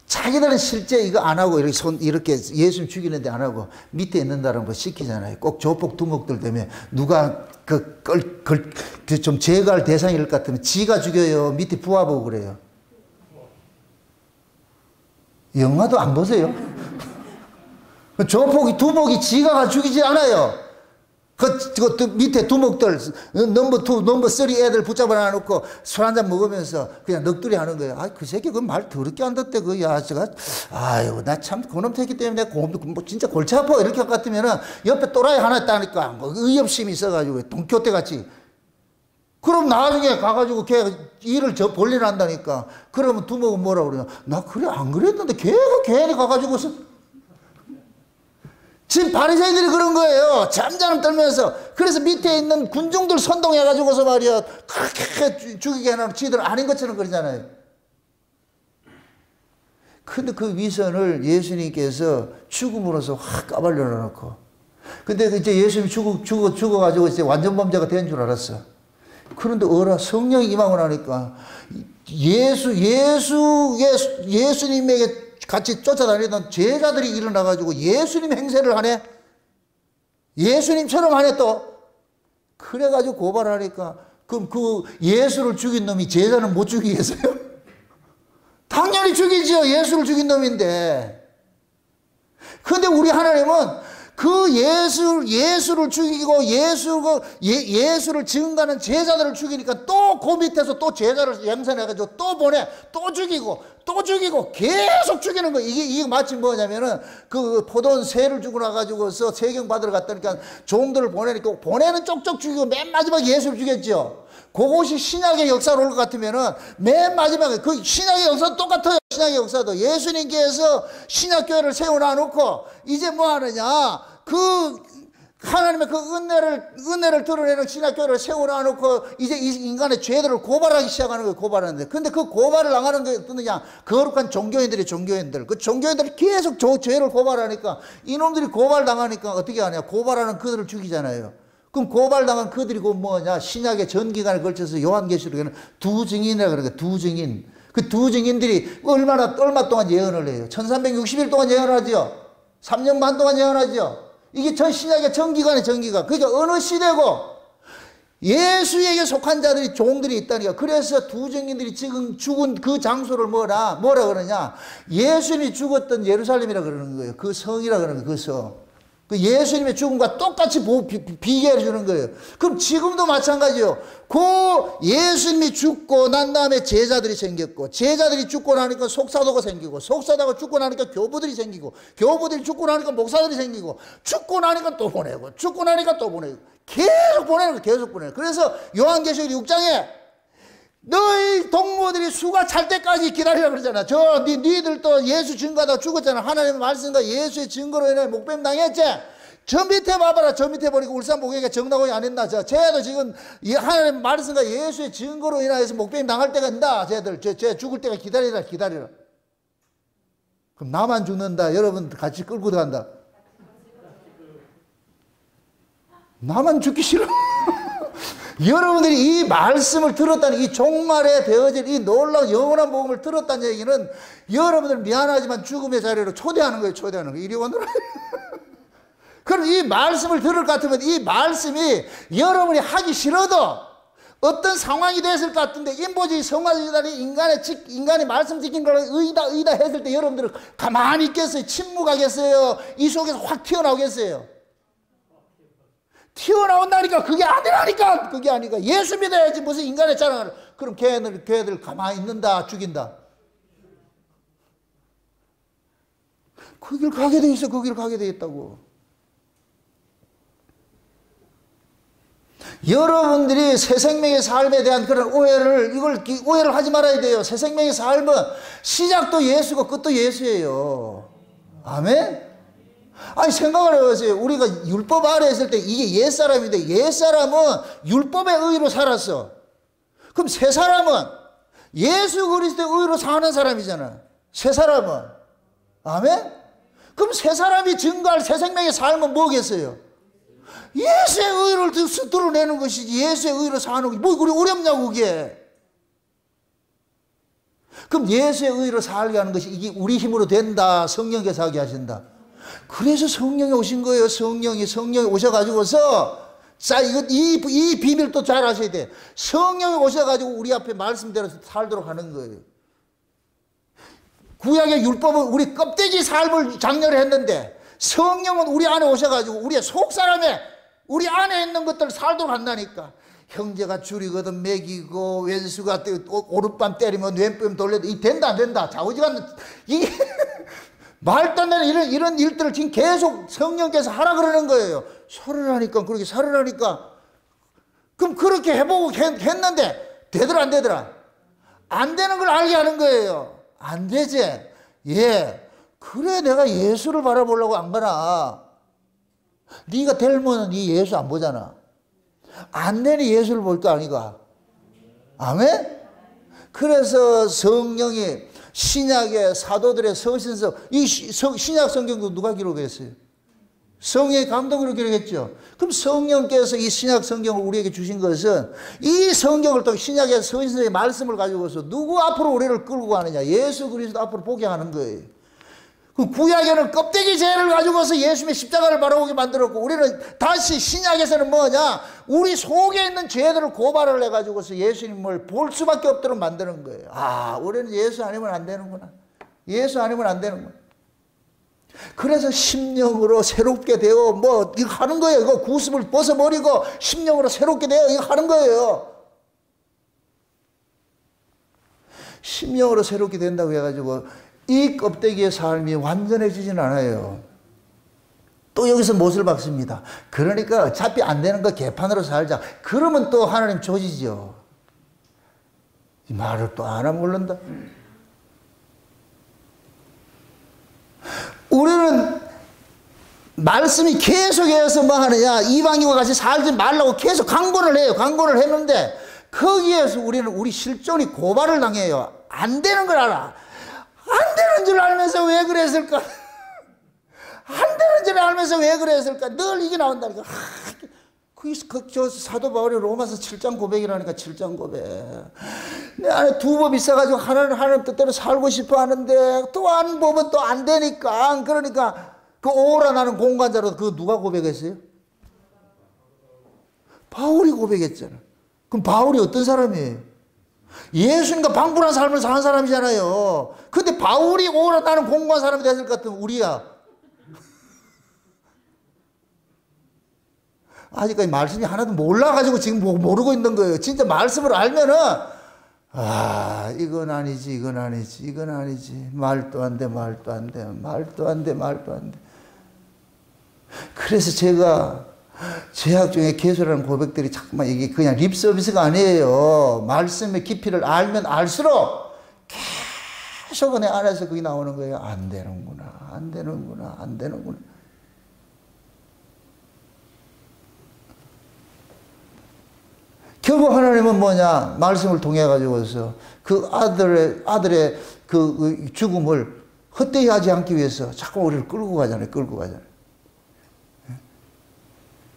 자기들은 실제 이거 안 하고 이렇게 예수님 죽이는데 안 하고 밑에 있는다는 거 시키잖아요. 꼭 조폭 두목들 때문에 누가 좀 제거할 대상일 것 같으면 지가 죽여요. 밑에 부하보고 그래요. 영화도 안 보세요? 조폭이 두목이 지가 죽이지 않아요. 그 밑에 두목들 넘버 2, 넘버 3 애들 붙잡아 놔놓고 술 한잔 먹으면서 그냥 넋두리 하는 거예요. 아, 그 새끼 그 말 더럽게 안 듣대. 그 야저가 아유 나 참 그놈 새끼 때문에 뭐 진짜 골치 아파 이렇게 할 것 같으면은 옆에 또라이 하나 있다니까 뭐 의협심이 있어가지고 동교태 같이. 그럼 나중에 가가지고 걔 일을 벌려난다니까. 그러면 두목은 뭐라 그러냐? 나 그래 안 그랬는데 걔가 괜히 가가지고서. 지금 바리새인들이 그런 거예요. 잠자름 떨면서. 그래서 밑에 있는 군중들 선동해가지고서 말이야 그렇게 죽이게 해놓은 지들 아닌 것처럼 그러잖아요. 근데 그 위선을 예수님께서 죽음으로써 확 까발려 놓고. 근데 이제 예수님이 죽어가지고 이제 완전 범죄가 된 줄 알았어. 그런데 성령이 임하고 나니까 예수님에게 같이 쫓아다니던 제자들이 일어나가지고 예수님 행세를 하네? 예수님처럼 하네 또? 그래가지고 고발하니까, 그럼 그 예수를 죽인 놈이 제자는 못 죽이겠어요? 당연히 죽이지요. 예수를 죽인 놈인데. 근데 우리 하나님은 그 예수를 죽이고 예수를 증거하는 제자들을 죽이니까 또 그 밑에서 또 제자를 양산해가지고 또 보내, 또 죽이고 계속 죽이는 거예요. 이게 마치 뭐냐면은 그 포도원 새를 주고 나가지고서 세경 받으러 갔다니까 종들을 보내니까 보내는 쪽쪽 죽이고 맨 마지막에 예수를 죽였죠. 그것이 신약의 역사로 올 것 같으면은 맨 마지막에 그 신약의 역사도 똑같아요. 신약의 역사도 예수님께서 신약교회를 세워놔놓고 이제 뭐 하느냐, 그 하나님의 그 은혜를 드러내는 신학교를 세워놔놓고 이제 이 인간의 죄들을 고발하기 시작하는 거예요. 고발하는데. 근데 그 고발을 당하는 게 어떠느냐? 거룩한 종교인들이 그 종교인들이 계속 죄를 고발하니까 이놈들이 고발당하니까 어떻게 하냐? 고발하는 그들을 죽이잖아요. 그럼 고발당한 그들이 그 뭐냐? 신약의 전 기간에 걸쳐서 요한계시록에는 두 증인이라고 그러는 거예요. 두 증인. 그 두 증인들이 얼마 동안 예언을 해요? 1360일 동안 예언하죠. 3년 반 동안 예언하죠. 이게 전 신약의 전기관의 전기관. 그러니까 어느 시대고 예수에게 속한 자들이 종들이 있다니까. 그래서 두 증인들이 지금 죽은 그 장소를 뭐라 그러냐? 예수님이 죽었던 예루살렘이라 그러는 거예요. 그 성이라 그러는 거예요. 그 성. 그 예수님의 죽음과 똑같이 비교해 주는 거예요. 그럼 지금도 마찬가지요. 그 예수님이 죽고 난 다음에 제자들이 생겼고, 제자들이 죽고 나니까 속사도가 생기고, 속사도가 죽고 나니까 교부들이 생기고, 교부들이 죽고 나니까 목사들이 생기고, 죽고 나니까 또 보내고, 죽고 나니까 또 보내고, 계속 보내는 거, 계속 보내는 거. 그래서 요한계시록 6장에 너희 동무들이 수가 찰 때까지 기다리라 그러잖아. 니들도 예수 증거하다가 죽었잖아. 하나님의 말씀과 예수의 증거로 인해 목뱀 당했지. 저 밑에 봐봐라. 저 밑에 보니까 울산 목회가 정당원이 안 했나. 쟤도 지금 하나님의 말씀과 예수의 증거로 인하여서 목뱀 당할 때가 있다. 쟤 죽을 때가 기다리라. 그럼 나만 죽는다. 여러분 같이 끌고 들어간다. 나만 죽기 싫어. 여러분들이 이 말씀을 들었다는, 이 종말에 되어질 이 놀라운 영원한 복음을 들었다는 얘기는 여러분들 미안하지만 죽음의 자리로 초대하는 거예요. 이리 오너라. 그럼 이 말씀을 들을 것 같으면 이 말씀이 여러분이 하기 싫어도 어떤 상황이 됐을 것 같은데 인보주의 성화주의자들이 인간의 말씀 지킨 걸 의다 했을 때 여러분들은 가만히 있겠어요? 침묵하겠어요? 이 속에서 확 튀어나오겠어요? 튀어나온다니까. 그게 아니라니까. 그게 아니까. 예수 믿어야지 무슨 인간의 자랑을. 그럼 걔들 가만히 있는다, 죽인다. 그 길 가게 돼 있어. 그 길 가게 돼 있다고. 여러분들이 새 생명의 삶에 대한 그런 오해를 하지 말아야 돼요. 새 생명의 삶은 시작도 예수고 끝도 예수예요. 아멘? 아니, 생각을 해보세요. 우리가 율법 아래 있을 때 이게 옛사람인데, 옛사람은 율법의 의로 살았어. 그럼 새 사람은 예수 그리스도의 의로 사는 사람이잖아. 새 사람은. 아멘? 그럼 새 사람이 증거할 새 생명의 삶은 뭐겠어요? 예수의 의를 드러내는 것이지. 예수의 의로 사는 것이 뭐 그리 어렵냐고 그게. 그럼 예수의 의로 살게 하는 것이 이게 우리 힘으로 된다. 성령께서 하게 하신다. 그래서 성령이 오신 거예요. 성령이 오셔가지고서, 자, 이 비밀도 잘 아셔야 돼. 성령이 오셔가지고 우리 앞에 말씀대로 살도록 하는 거예요. 구약의 율법은 우리 껍데기 삶을 장려를 했는데, 성령은 우리 안에 오셔가지고 우리의 속사람에 우리 안에 있는 것들을 살도록 한다니까. 형제가 줄이거든 먹이고, 왼수가 오른밤 때리면 왼뺨 돌려도 이 된다 안 된다. 좌우지간 이 말도 안 되는 이런 일들을 지금 계속 성령께서 하라 그러는 거예요. 살으라니까. 그렇게 살으라니까. 그럼 그렇게 해보고 했는데 되더라 안 되더라? 안 되는 걸 알게 하는 거예요. 안 되지? 예. 그래 내가 예수를 바라보려고 안 가나. 네가 닮으면 네 예수 안 보잖아. 안 되니 예수를 볼 거 아니가. 아멘? 그래서 성령이 신약의 사도들의 서신서, 이 신약 성경도 누가 기록했어요? 성령의 감동으로 기록했죠. 그럼 성령께서 이 신약 성경을 우리에게 주신 것은 이 성경을 또 신약의 서신서의 말씀을 가지고서 누구 앞으로 우리를 끌고 가느냐? 예수 그리스도 앞으로 보게 하는 거예요. 그 구약에는 껍데기 죄를 가지고서 예수님의 십자가를 바라보게 만들었고, 우리는 다시 신약에서는 뭐냐? 우리 속에 있는 죄들을 고발을 해가지고서 예수님을 볼 수밖에 없도록 만드는 거예요. 아, 우리는 예수 아니면 안 되는구나. 예수 아니면 안 되는구나. 그래서 심령으로 새롭게 되어 이거 하는 거예요. 이거 구습을 벗어버리고 심령으로 새롭게 되어 이거 하는 거예요. 심령으로 새롭게 된다고 해가지고 이 껍데기의 삶이 완전해지진 않아요. 또 여기서 못을 박습니다. 그러니까 어차피 안 되는 거 개판으로 살자. 그러면 또 하나님 조지죠. 이 말을 또 안 하면 모른다. 우리는 말씀이 계속해서 뭐 하느냐, 이방인과 같이 살지 말라고 계속 강권을 해요. 강권을 했는데 거기에서 우리는 우리 실존이 고발을 당해요. 안 되는 걸 알아. 안 되는 줄 알면서 왜 그랬을까? 안 되는 줄 알면서 왜 그랬을까? 늘 이게 나온다니까. 저 사도 바울이 로마서 7장 고백이라니까. 7장 고백. 내 안에 두 법 있어가지고 하나님 뜻대로 살고 싶어 하는데 또 한 법은 또 안 되니까. 그러니까 그 오라 나는 공관자로 그거 누가 고백했어요? 바울이 고백했잖아. 그럼 바울이 어떤 사람이에요? 예수님과 방불한 삶을 사는 사람이잖아요. 근데 바울이 오라 나는 공고한 사람이 됐을 것 같으면 우리야. 아직까지 말씀이 하나도 몰라가지고 지금 모르고 있는 거예요. 진짜 말씀을 알면은, 아, 이건 아니지, 이건 아니지, 이건 아니지. 말도 안 돼, 말도 안 돼, 말도 안 돼, 말도 안 돼. 그래서 제가 제약 중에 개소라는 고백들이 자꾸만 이게 그냥 립 서비스가 아니에요. 말씀의 깊이를 알면 알수록 계속 내 안에서 그게 나오는 거예요. 안 되는구나, 안 되는구나, 안 되는구나. 결국 하나님은 뭐냐? 말씀을 통해 가지고서 그 아들의 그 죽음을 헛되이 하지 않기 위해서 자꾸 우리를 끌고 가잖아요. 끌고 가잖아요.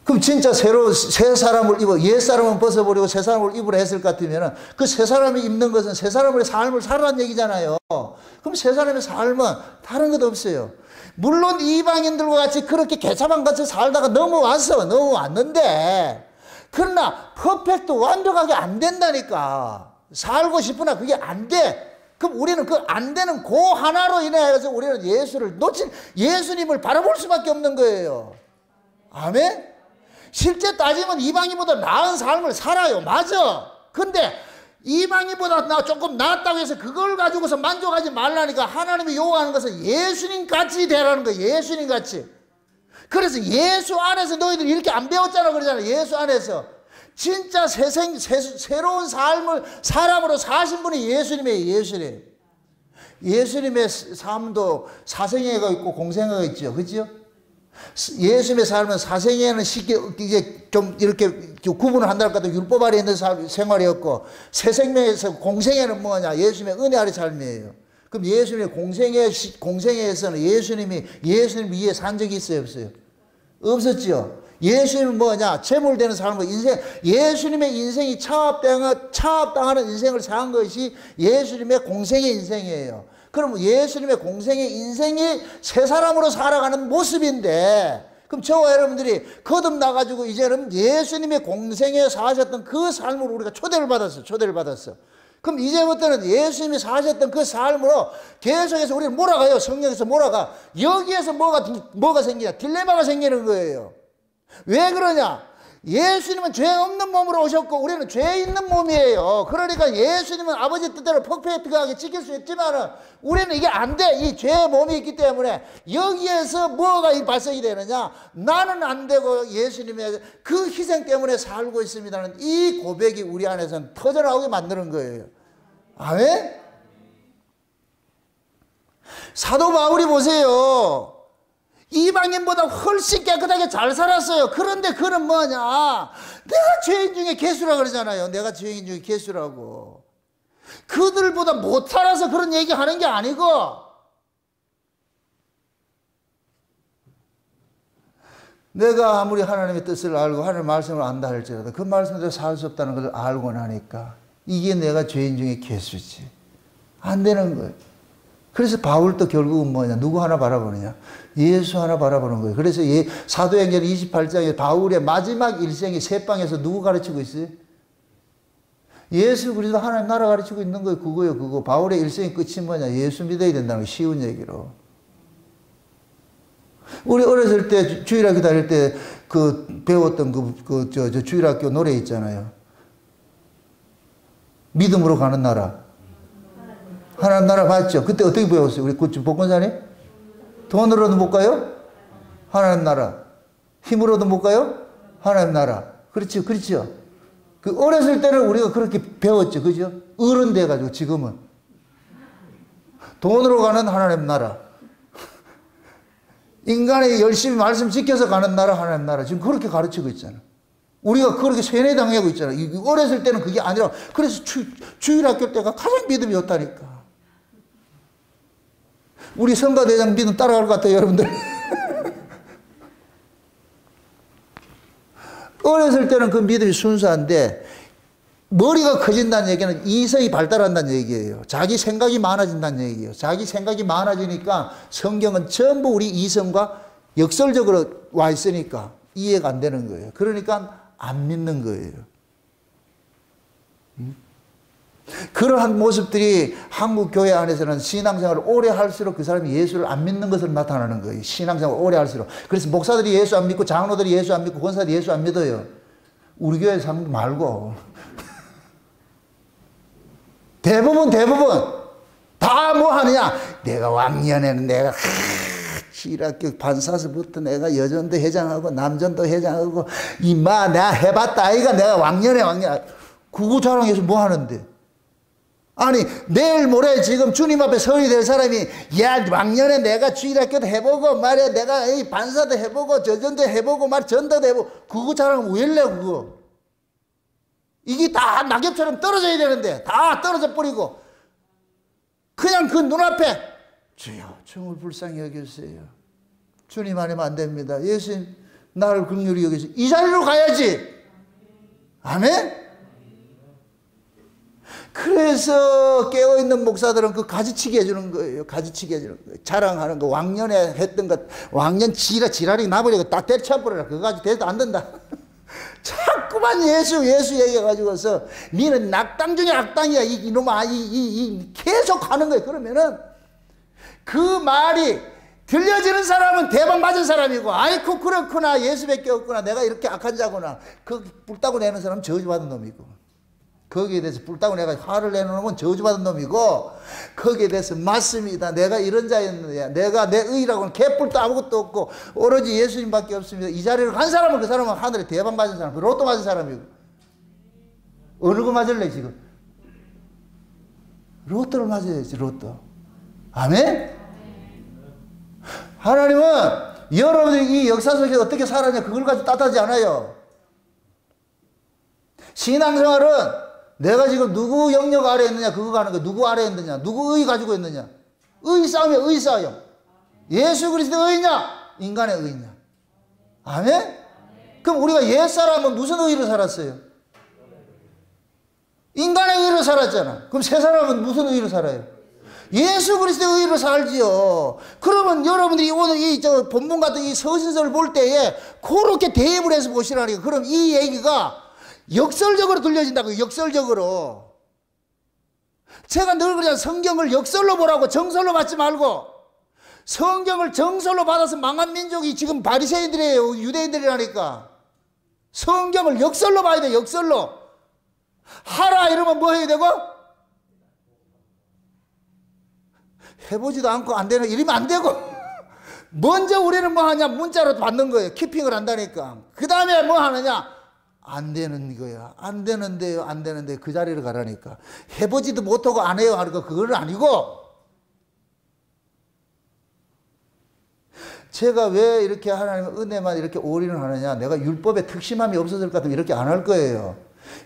그럼 진짜 새 사람을 입어, 옛 사람은 벗어버리고 새 사람을 입으라 했을 것 같으면은 그 새 사람이 입는 것은 새 사람의 삶을 살아라는 얘기잖아요. 그럼 새 사람의 삶은 다른 것 없어요. 물론 이방인들과 같이 그렇게 개차반같이 살다가 넘어왔는데 그러나 퍼펙트 완벽하게 안 된다니까. 살고 싶으나 그게 안 돼. 그럼 우리는 그 안 되는 그 하나로 인해서 우리는 예수님을 바라볼 수밖에 없는 거예요. 아멘? 실제 따지면 이방인보다 나은 삶을 살아요. 맞아. 근데 이방인보다 조금 낫다고 해서 그걸 가지고서 만족하지 말라니까. 하나님이 요구하는 것은 예수님 같이 되라는 거예요. 예수님 같이. 그래서 예수 안에서 너희들 이렇게 안 배웠잖아 그러잖아. 예수 안에서 진짜 새로운 삶을 사람으로 사신 분이 예수님이에요. 예수님. 예수님의 삶도 사생애가 있고 공생애가 있죠. 그죠? 예수님의 삶은 사생애는 쉽게 이제 좀 이렇게 구분을 한다고 해도 율법 아래 있는 생활이었고, 새 생명에서 공생애는 뭐냐? 예수님의 은혜 아래 삶이에요. 그럼 예수님의 공생애에서는 예수님 위에 산 적이 있어요, 없어요? 없었죠. 예수님은 뭐냐? 재물되는 삶을 예수님의 인생이 차압당하는 인생을 산 것이 예수님의 공생의 인생이에요. 그럼 예수님의 공생의 인생이 새 사람으로 살아가는 모습인데, 그럼 저와 여러분들이 거듭나가지고 이제는 예수님의 공생에 사셨던 그 삶으로 우리가 초대를 받았어. 그럼 이제부터는 예수님이 사셨던 그 삶으로 계속해서 우리는 몰아가요. 성령에서 몰아가. 여기에서 뭐가 생기냐? 딜레마가 생기는 거예요. 왜 그러냐? 예수님은 죄 없는 몸으로 오셨고 우리는 죄 있는 몸이에요. 그러니까 예수님은 아버지 뜻대로 퍼펙트하게 지킬 수 있지만은 우리는 이게 안 돼. 이 죄의 몸이 있기 때문에 여기에서 뭐가 발생이 되느냐? 나는 안 되고 예수님의 그 희생 때문에 살고 있습니다는 이 고백이 우리 안에서는 터져나오게 만드는 거예요. 아멘? 사도 바울이 보세요. 이방인보다 훨씬 깨끗하게 잘 살았어요. 그런데 그는 뭐냐? 내가 죄인 중에 개수라 그러잖아요. 내가 죄인 중에 개수라고. 그들보다 못 살아서 그런 얘기 하는 게 아니고, 내가 아무리 하나님의 뜻을 알고 하나님의 말씀을 안다 할지라도 그 말씀대로 살 수 없다는 걸 알고 나니까 이게 내가 죄인 중에 개수지. 안 되는 거예요. 그래서 바울도 결국은 뭐냐? 누구 하나 바라보느냐? 예수 하나 바라보는 거예요. 그래서 사도행전 28장에 바울의 마지막 일생이 새방에서 누구 가르치고 있어요? 예수 그리스도 하나님 나라 가르치고 있는 거예요. 그거. 바울의 일생의 끝이 뭐냐? 예수 믿어야 된다는 게 쉬운 얘기로. 우리 어렸을 때 주일학교 다닐 때 배웠던 주일학교 노래 있잖아요. 믿음으로 가는 나라. 하나님 나라 맞죠? 그때 어떻게 배웠어요? 우리 복권사님? 돈으로도 못 가요? 하나님 나라. 힘으로도 못 가요? 하나님 나라. 그렇죠. 그 어렸을 때는 우리가 그렇게 배웠죠. 그죠? 어른 돼가지고 지금은. 돈으로 가는 하나님 나라. 인간이 열심히 말씀 지켜서 가는 나라, 하나님 나라. 지금 그렇게 가르치고 있잖아. 우리가 그렇게 세뇌당하고 있잖아. 어렸을 때는 그게 아니라, 그래서 주일학교 때가 가장 믿음이 좋다니까. 우리 성가대장 믿음 따라갈 것 같아요, 여러분들. 어렸을 때는 그 믿음이 순수한데, 머리가 커진다는 얘기는 이성이 발달한다는 얘기예요. 자기 생각이 많아진다는 얘기예요. 자기 생각이 많아지니까 성경은 전부 우리 이성과 역설적으로 와 있으니까 이해가 안 되는 거예요. 그러니까 안 믿는 거예요. 그러한 모습들이 한국 교회 안에서는 신앙생활을 오래 할수록 그 사람이 예수를 안 믿는 것으로 나타나는 거예요. 신앙생활을 오래 할수록. 그래서 목사들이 예수 안 믿고 장로들이 예수 안 믿고 권사들이 예수 안 믿어요. 우리 교회 사람 말고. 대부분 다 뭐 하느냐? 내가 왕년에는 내가 신학교 반사서부터 내가 여전도 회장하고 남전도 회장하고 이마 내가 해봤다 아이가 내가 왕년 그거 자랑해서 뭐 하는데? 아니 내일 모레 지금 주님 앞에 서야 될 사람이 야 왕년에 내가 주일학교도 해보고 말이야 내가 반사도 해보고 저전도 해보고 말 전도도 해보고 그거 자랑하면 왜 일래 그거? 이게 다 낙엽처럼 떨어져야 되는데 다 떨어져 버리고 그냥 그 눈앞에 주여 정을 불쌍히 여겨주세요. 주님 아니면 안 됩니다. 예수님 나를 긍휼히 여기세요. 이 자리로 가야지. 아멘? 그래서 깨어있는 목사들은 그 가지치기 해주는 거예요. 가지치기 해주는 거예요. 자랑하는 거 왕년에 했던 것 왕년 지랄이 나버리고 딱 때려쳐버려라. 그거 가지고 돼도 안 된다. 자꾸만 예수 얘기해가지고서 니는 낙당 중에 악당이야 이놈아 계속 하는 거예요. 그러면은 그 말이 들려지는 사람은 대박 맞은 사람이고, 아이고 그렇구나 예수밖에 없구나 내가 이렇게 악한 자구나, 그 뿔따고 내는 사람은 저주받은 놈이고, 거기에 대해서 뿔따고 내가 화를 내는 놈은 저주받은 놈이고, 거기에 대해서 맞습니다 내가 이런 자였는데 내가 내 의라고는 개뿔도 아무것도 없고 오로지 예수님밖에 없습니다, 이 자리를 간 사람은 그 사람은 하늘에 대박 맞은 사람, 로또 맞은 사람이고. 어느 거 맞을래 지금? 로또를 맞아야지, 로또. 아멘? 하나님은 여러분들이 이 역사 속에 어떻게 살았냐 그걸 가지고 따뜻하지 않아요. 신앙생활은 내가 지금 누구 영역 아래에 있느냐 그거 하는 거야. 누구 아래에 있느냐, 누구 의 가지고 있느냐. 의 싸움이야, 의 싸움. 예수 그리스도 의냐 인간의 의냐. 아멘? 그럼 우리가 옛사람은 무슨 의로 살았어요? 인간의 의로 살았잖아. 그럼 새 사람은 무슨 의로 살아요? 예수 그리스도의 의로 살지요. 그러면 여러분들이 오늘 이 본문 같은 이 서신서를 볼 때에 그렇게 대입을 해서 보시라니까. 그럼 이 얘기가 역설적으로 들려진다고요. 역설적으로. 제가 늘 그냥 성경을 역설로 보라고, 정설로 받지 말고. 성경을 정설로 받아서 망한 민족이 지금 바리새인들이에요. 유대인들이라니까. 성경을 역설로 봐야 돼. 역설로. 하라 이러면 뭐 해야 되고? 해보지도 않고 안 되는, 이러면 안 되고. 먼저 우리는 뭐 하냐? 문자로 받는 거예요. 키핑을 한다니까. 그 다음에 뭐 하느냐? 안 되는 거야. 안 되는데요. 안 되는데 그 자리를 가라니까. 해보지도 못하고 안 해요 하니까 그건 아니고. 제가 왜 이렇게 하나님의 은혜만 이렇게 올인을 하느냐? 내가 율법에 특심함이 없었을 것 같으면 이렇게 안 할 거예요.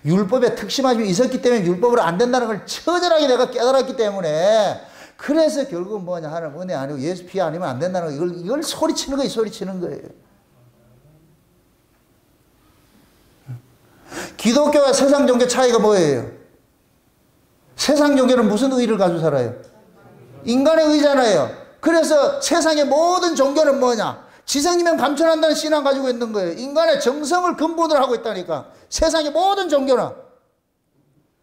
율법에 특심함이 있었기 때문에 율법으로 안 된다는 걸 처절하게 내가 깨달았기 때문에, 그래서 결국 뭐냐, 하나님 은혜 아니고 예수 피 아니면 안 된다는 거, 이걸 소리치는 거예요. 소리치는 거예요. 기독교와 세상 종교 차이가 뭐예요? 세상 종교는 무슨 의의를 가지고 살아요? 인간의 의잖아요. 그래서 세상의 모든 종교는 뭐냐? 지성이면 감천한다는 신앙 가지고 있는 거예요. 인간의 정성을 근본으로 하고 있다니까. 세상의 모든 종교는.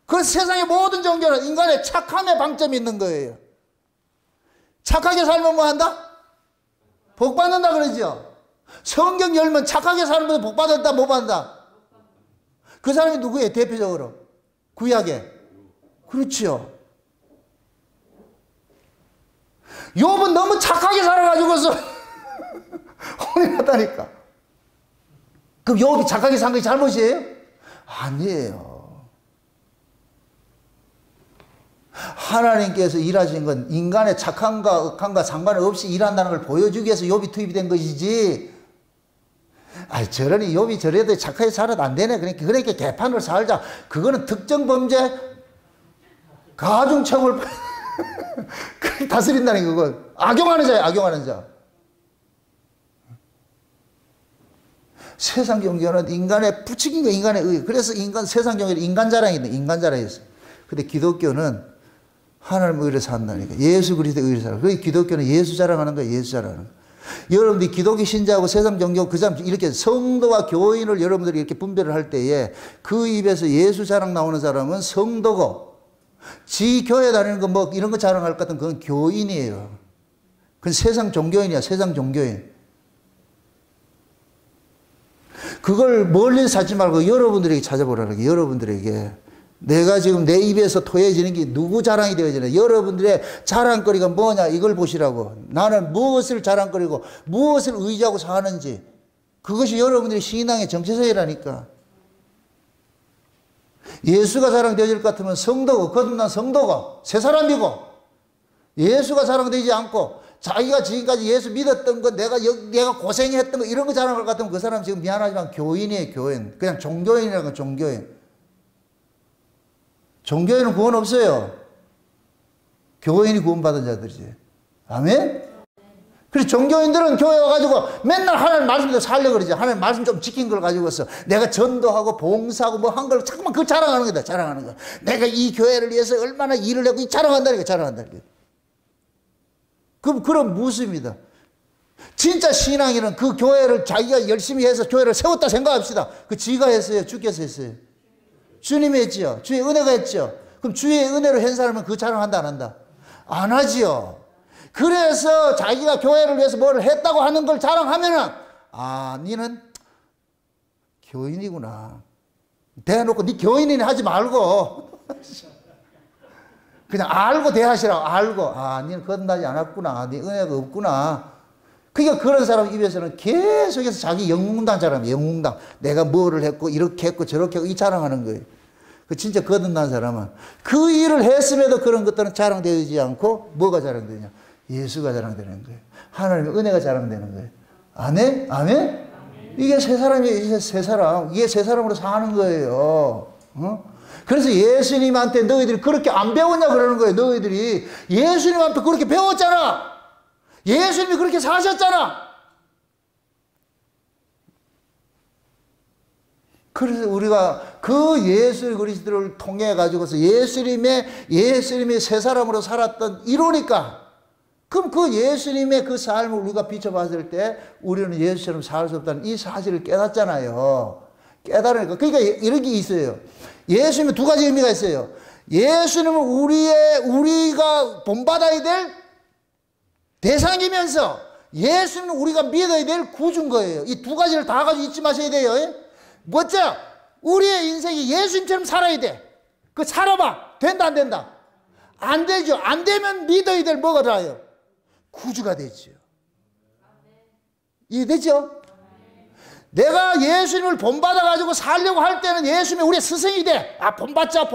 그래서 세상의 모든 종교는 인간의 착함에 방점이 있는 거예요. 착하게 살면 뭐 한다? 복 받는다 그러죠. 성경 열면 착하게 사는 분은 복 받았다 못 받는다? 그 사람이 누구예요? 대표적으로 구약에. 그렇죠. 욥은 너무 착하게 살아가지고서 혼이 났다니까. 그럼 욥이 착하게 산 것이 잘못이에요? 아니에요. 하나님께서 일하신 건 인간의 착함과 억함과 상관없이 일한다는 걸 보여주기 위해서 욥이 투입이 된 것이지, 아이 저러니 욥이 저래도 착하게 살아도 안 되네, 그러니까 개판으로 살자, 그거는 특정 범죄 가중처벌 그렇게 다스린다는 그거. 악용하는 자예요. 악용하는 자. 세상 종교는 인간의 부추긴 거, 인간의 의. 그래서 세상 종교는 인간 자랑이다. 인간 자랑이었어. 근데 기독교는 하나님 의를 산다니까. 예수 그리스도의 의를 살아. 그래서 기독교는 예수 자랑하는 거예요. 예수 자랑하는 거예요. 여러분들이 기독교 신자하고 세상 종교 그 사람 이렇게 성도와 교인을 여러분들이 이렇게 분별을 할 때에 그 입에서 예수 자랑 나오는 사람은 성도고, 지 교회 다니는 거 뭐 이런 거 자랑할 것 같은 그건 교인이에요. 그건 세상 종교인이야. 세상 종교인. 그걸 멀리 찾지 말고 여러분들에게 찾아보라는 게, 여러분들에게. 내가 지금 내 입에서 토해지는 게 누구 자랑이 되어지나? 여러분들의 자랑거리가 뭐냐? 이걸 보시라고. 나는 무엇을 자랑거리고 무엇을 의지하고 사는지. 그것이 여러분들의 신앙의 정체성이라니까. 예수가 자랑되어질 것 같으면 성도고, 거듭난 성도고, 새 사람이고, 예수가 자랑되지 않고 자기가 지금까지 예수 믿었던 거, 내가 고생했던 거, 이런 거 자랑할 것 같으면 그 사람 지금 미안하지만 교인이에요, 교인. 그냥 종교인이라는 건 종교인. 종교인은 구원 없어요. 교인이 구원받은 자들이지. 아멘? 그래서 종교인들은 교회 와가지고 맨날 하나님 말씀대로 살려고 그러지. 하나님 말씀 좀 지킨 걸 가지고서 내가 전도하고 봉사하고 뭐 한 걸 자꾸만 그걸 자랑하는 거다. 자랑하는 거. 내가 이 교회를 위해서 얼마나 일을 했고 자랑한다니까. 자랑한다니까. 그럼 무엇입니다. 진짜 신앙인은 그 교회를 자기가 열심히 해서 교회를 세웠다 생각합시다. 그 지가 했어요? 주께서 했어요? 주님이 했지요. 주의 은혜가 했죠. 그럼 주의 은혜로 한 사람은 그 자랑한다 안 한다? 안 하지요. 그래서 자기가 교회를 위해서 뭐를 했다고 하는 걸 자랑하면은 아, 니는 교인이구나. 대놓고 니 교인이니 하지 말고 그냥 알고 대하시라고. 알고 아, 니는 거듭나지 않았구나. 니 은혜가 없구나. 그러니까 그런 사람 입에서는 계속해서 자기 영웅당 자랑이에요. 영웅당. 내가 뭐를 했고 이렇게 했고 저렇게 했고 이 자랑하는 거예요. 그 진짜 거듭난 사람은 그 일을 했음에도 그런 것들은 자랑되지 않고 뭐가 자랑되냐? 예수가 자랑되는 거예요. 하나님의 은혜가 자랑되는 거예요. 아멘? 아멘? 이게 새 사람이에요. 이게 새 사람. 이게 새 사람으로 사는 거예요. 그래서 예수님한테 너희들이 그렇게 안 배웠냐 그러는 거예요. 너희들이 예수님한테 그렇게 배웠잖아. 예수님이 그렇게 사셨잖아. 그래서 우리가 그 예수 그리스도를 통해 가지고서 예수님이 새 사람으로 살았던 이루니까 그럼 그 예수님의 그 삶을 우리가 비춰봤을 때 우리는 예수처럼 살 수 없다는 이 사실을 깨닫잖아요. 깨달으니까. 그러니까 이런 게 있어요. 예수님은 두 가지 의미가 있어요. 예수님은 우리가 본받아야 될 대상이면서 예수님은 우리가 믿어야 될 구주인 거예요. 이 두 가지를 다 가지고 잊지 마셔야 돼요. 뭐죠? 우리의 인생이 예수님처럼 살아야 돼. 그 살아봐. 된다 안 된다? 안 되죠. 안 되면 믿어야 될 뭐가 나요? 구주가 되죠. 이해되죠? 내가 예수님을 본받아가지고 살려고 할 때는 예수님이 우리의 스승이 돼. 아, 본받자.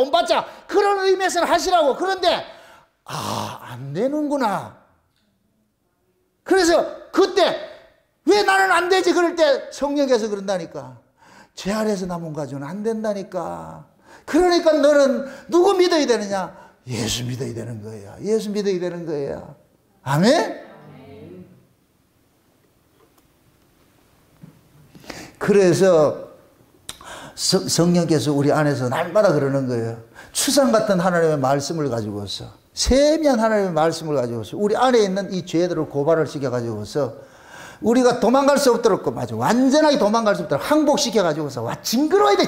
그런 의미에서는 하시라고. 그런데, 아, 안 되는구나. 그래서 그때, 왜 나는 안 되지? 그럴 때 성령께서 그런다니까. 제 아래에서 남은 가지고는 안 된다니까. 그러니까 너는 누구 믿어야 되느냐? 예수 믿어야 되는 거야. 예수 믿어야 되는 거야. 아멘? 그래서 성령께서 우리 안에서 날마다 그러는 거예요. 추상 같은 하나님의 말씀을 가지고서, 세미한 하나님의 말씀을 가지고서 우리 안에 있는 이 죄들을 고발을 시켜가지고서 우리가 도망갈 수 없도록, 맞아, 완전하게 도망갈 수 없도록 항복시켜가지고서 와, 징그러워야 돼.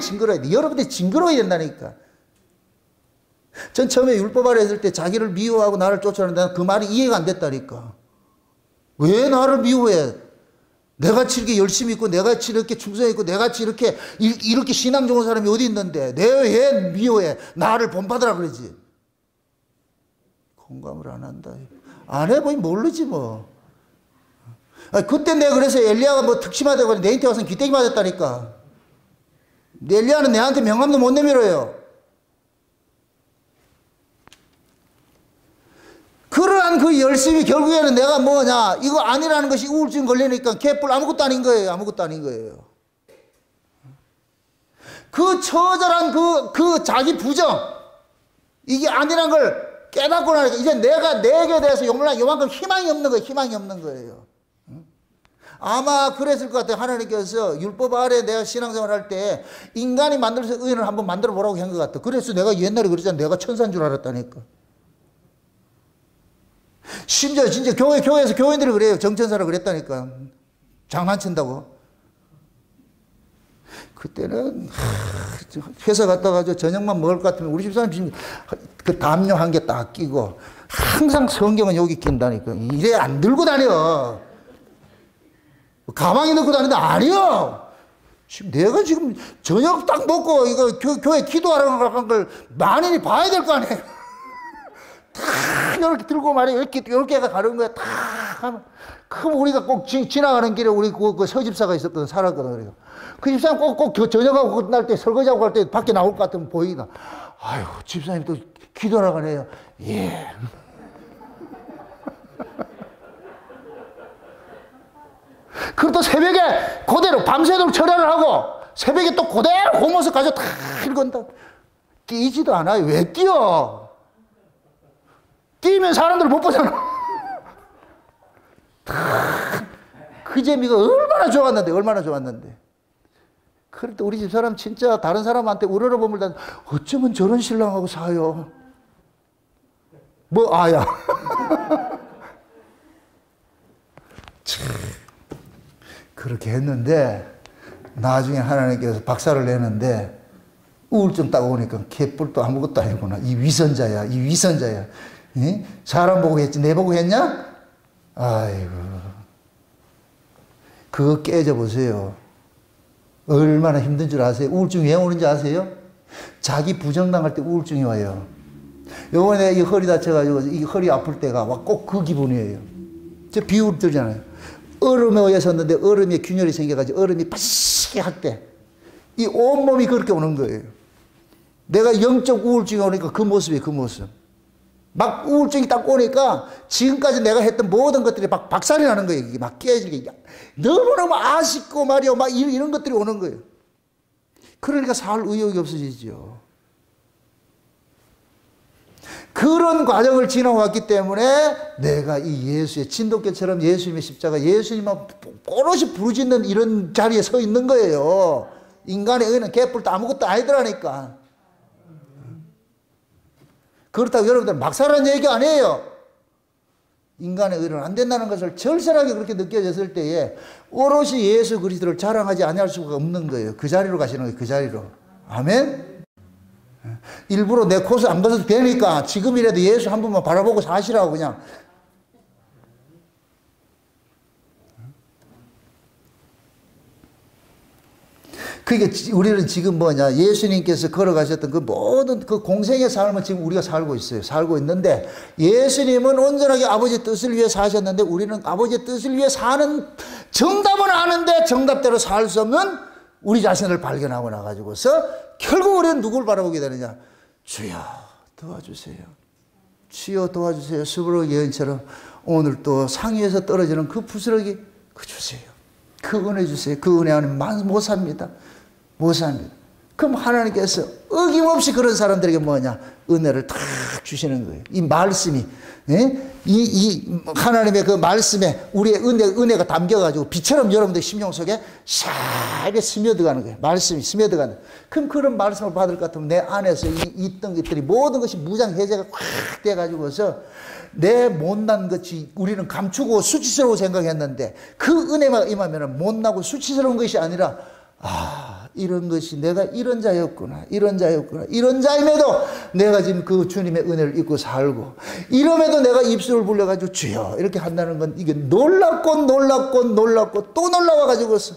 여러분들이 징그러워야 된다니까. 전 처음에 율법 아래 했을 때 자기를 미워하고 나를 쫓아내는데 그 말이 이해가 안 됐다니까. 왜 나를 미워해? 내같이 이렇게 열심히 있고 내같이 이렇게 충성했고 내같이 이렇게 신앙 좋은 사람이 어디 있는데 내 왜 미워해? 나를 본받으라 그러지. 공감을 안 한다. 안 해보니 모르지 뭐. 그때 내가 그래서 엘리야가 뭐 특심하다고 내한테 와서 귀때기 맞았다니까. 엘리야는 내한테 명함도 못 내밀어요. 그러한 그 열심히 결국에는 내가 뭐냐, 이거 아니라는 것이 우울증 걸리니까 개뿔 아무것도 아닌 거예요. 아무것도 아닌 거예요. 그 처절한 그 자기 부정, 이게 아니란 걸 깨닫고 나니까 이제 내가 내게 대해서 요만큼 희망이 없는 거예요. 희망이 없는 거예요. 아마 그랬을 것 같아요. 하나님께서 율법 아래 내가 신앙생활 할 때 인간이 만들어서 의인을 한번 만들어 보라고 한 것 같아. 그래서 내가 옛날에 그랬잖아. 내가 천사인 줄 알았다니까. 심지어 진짜 교회에서 교인들이 그래요. 정천사라 그랬다니까. 장난친다고. 그때는 회사 갔다가 저녁만 먹을 것 같으면 우리 집사람 그 담요 한 개 딱 끼고 항상 성경은 여기 낀다니까. 이래 안 들고 다녀. 가방에 넣고 다니는데 아니요. 내가 지금 저녁 딱 먹고 이거 교회 기도하러 간 걸 만인이 봐야 될 거 아니에요. 다 이렇게 들고 말이에요. 이렇게 가는 거야. 다 하면. 그럼 우리가 꼭 지나가는 길에 우리 그 서집사가 있었거든. 살았거든. 그래서. 그 집사님 꼭 저녁하고 끝날 때 설거지하고 갈 때 밖에 나올 것 같으면 보이나. 아유, 집사님 또 기도하러 가네요. 예. 그리고 또 새벽에 그대로 밤새도록 절야를 하고 새벽에 또 그대로 그 모습 가지고 다 읽은다. 뛰지도 않아요. 왜 뛰어? 뛰면 사람들 못 보잖아. 그 재미가 얼마나 좋았는데. 그런데 우리 집사람 진짜 다른 사람한테 우러러보면 어쩌면 저런 신랑하고 사요. 뭐 아야. 참. 그렇게 했는데 나중에 하나님께서 박살을 내는데 우울증 딱 오니까 개뿔도 아무것도 아니구나. 이 위선자야. 이 위선자야. 예? 사람 보고 했지 내 보고 했냐? 아이고. 그거 깨져보세요. 얼마나 힘든 줄 아세요? 우울증이 왜 오는지 아세요? 자기 부정당할 때 우울증이 와요. 요번에 이 허리 다쳐가지고 이 허리 아플 때가 꼭 그 기분이에요. 저 비유 들잖아요. 얼음에 의해 섰는데 얼음에 균열이 생겨가지고 얼음이 빠시게 할 때 이 온몸이 그렇게 오는 거예요. 내가 영적 우울증이 오니까 그 모습이에요. 그 모습. 막 우울증이 딱 오니까 지금까지 내가 했던 모든 것들이 막 박살이 나는 거예요. 이게 막 깨지게. 너무너무 아쉽고 말이요. 막 이런 것들이 오는 거예요. 그러니까 살 의욕이 없어지죠. 그런 과정을 지나왔기 때문에 내가 이 예수의 진돗개처럼 예수님의 십자가, 예수님만 오롯이 부르짖는 이런 자리에 서 있는 거예요. 인간의 의는 개뿔도 아무것도 아니더라니까. 그렇다고 여러분들 막 살라는 얘기 아니에요. 인간의 의는 안 된다는 것을 절실하게 그렇게 느껴졌을 때에 오롯이 예수 그리스도를 자랑하지 아니할 수가 없는 거예요. 그 자리로 가시는 거예요. 그 자리로. 아멘? 일부러 내 코스 안 벗어도 되니까 지금이라도 예수 한 번만 바라보고 사시라고 그냥. 그게 우리는 지금 뭐냐, 예수님께서 걸어가셨던 그 모든 그 공생의 삶을 지금 우리가 살고 있어요. 살고 있는데 예수님은 온전하게 아버지의 뜻을 위해 사셨는데 우리는 아버지의 뜻을 위해 사는 정답은 아는데 정답대로 살 수 없는 우리 자신을 발견하고 나가지고서 결국 우리는 누굴 바라보게 되느냐. 주여 도와주세요. 주여 도와주세요. 스브록 여인처럼 오늘 또 상위에서 떨어지는 그 부스러기 그 주세요. 그 은혜 주세요. 그 은혜 안에 못 삽니다. 못 삽니다. 그럼 하나님께서 어김없이 그런 사람들에게 뭐냐? 은혜를 탁 주시는 거예요. 이 말씀이, 예? 이 하나님의 그 말씀에 우리의 은혜가 담겨가지고 비처럼 여러분들 심령 속에 샤게 스며들어가는 거예요. 말씀이 스며들어가는 거예요. 그럼 그런 말씀을 받을 것 같으면 내 안에서 있던 것들이 모든 것이 무장해제가 확 돼가지고서 내 못난 것이 우리는 감추고 수치스러워 생각했는데 그 은혜가 임하면 못나고 수치스러운 것이 아니라 이런 것이 내가 이런 자였구나. 이런 자였구나. 이런 자임에도 내가 지금 그 주님의 은혜를 입고 살고 이럼에도 내가 입술을 불려가지고 주여 이렇게 한다는 건 이게 놀랍고 또 놀라워가지고서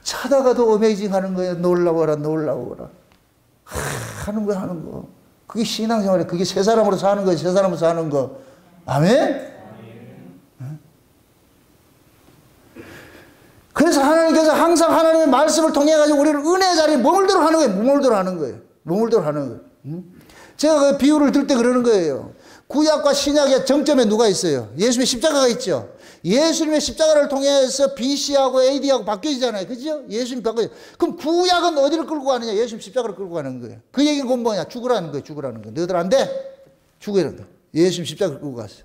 차다가도 어메이징 하는 거예요. 놀라워라 하는 거. 그게 신앙생활이에요. 그게 새 사람으로 사는 거예요. 새 사람으로 사는 거. 아멘? 그래서 하나님께서 항상 하나님의 말씀을 통해 가지고 우리를 은혜의 자리에 머물도록 하는 거예요. 머물도록 하는 거예요. 제가 그 비유를 들 때 그러는 거예요. 구약과 신약의 정점에 누가 있어요? 예수님의 십자가가 있죠. 예수님의 십자가를 통해서 BC하고 AD하고 바뀌어지잖아요. 그죠? 예수님 바뀌어요. 그럼 구약은 어디를 끌고 가느냐? 예수님 십자가를 끌고 가는 거예요. 그 얘기는 그건 뭐냐? 죽으라는 거예요. 너희들 안 돼? 죽으라는 거예요. 예수님 십자가를 끌고 갔어요.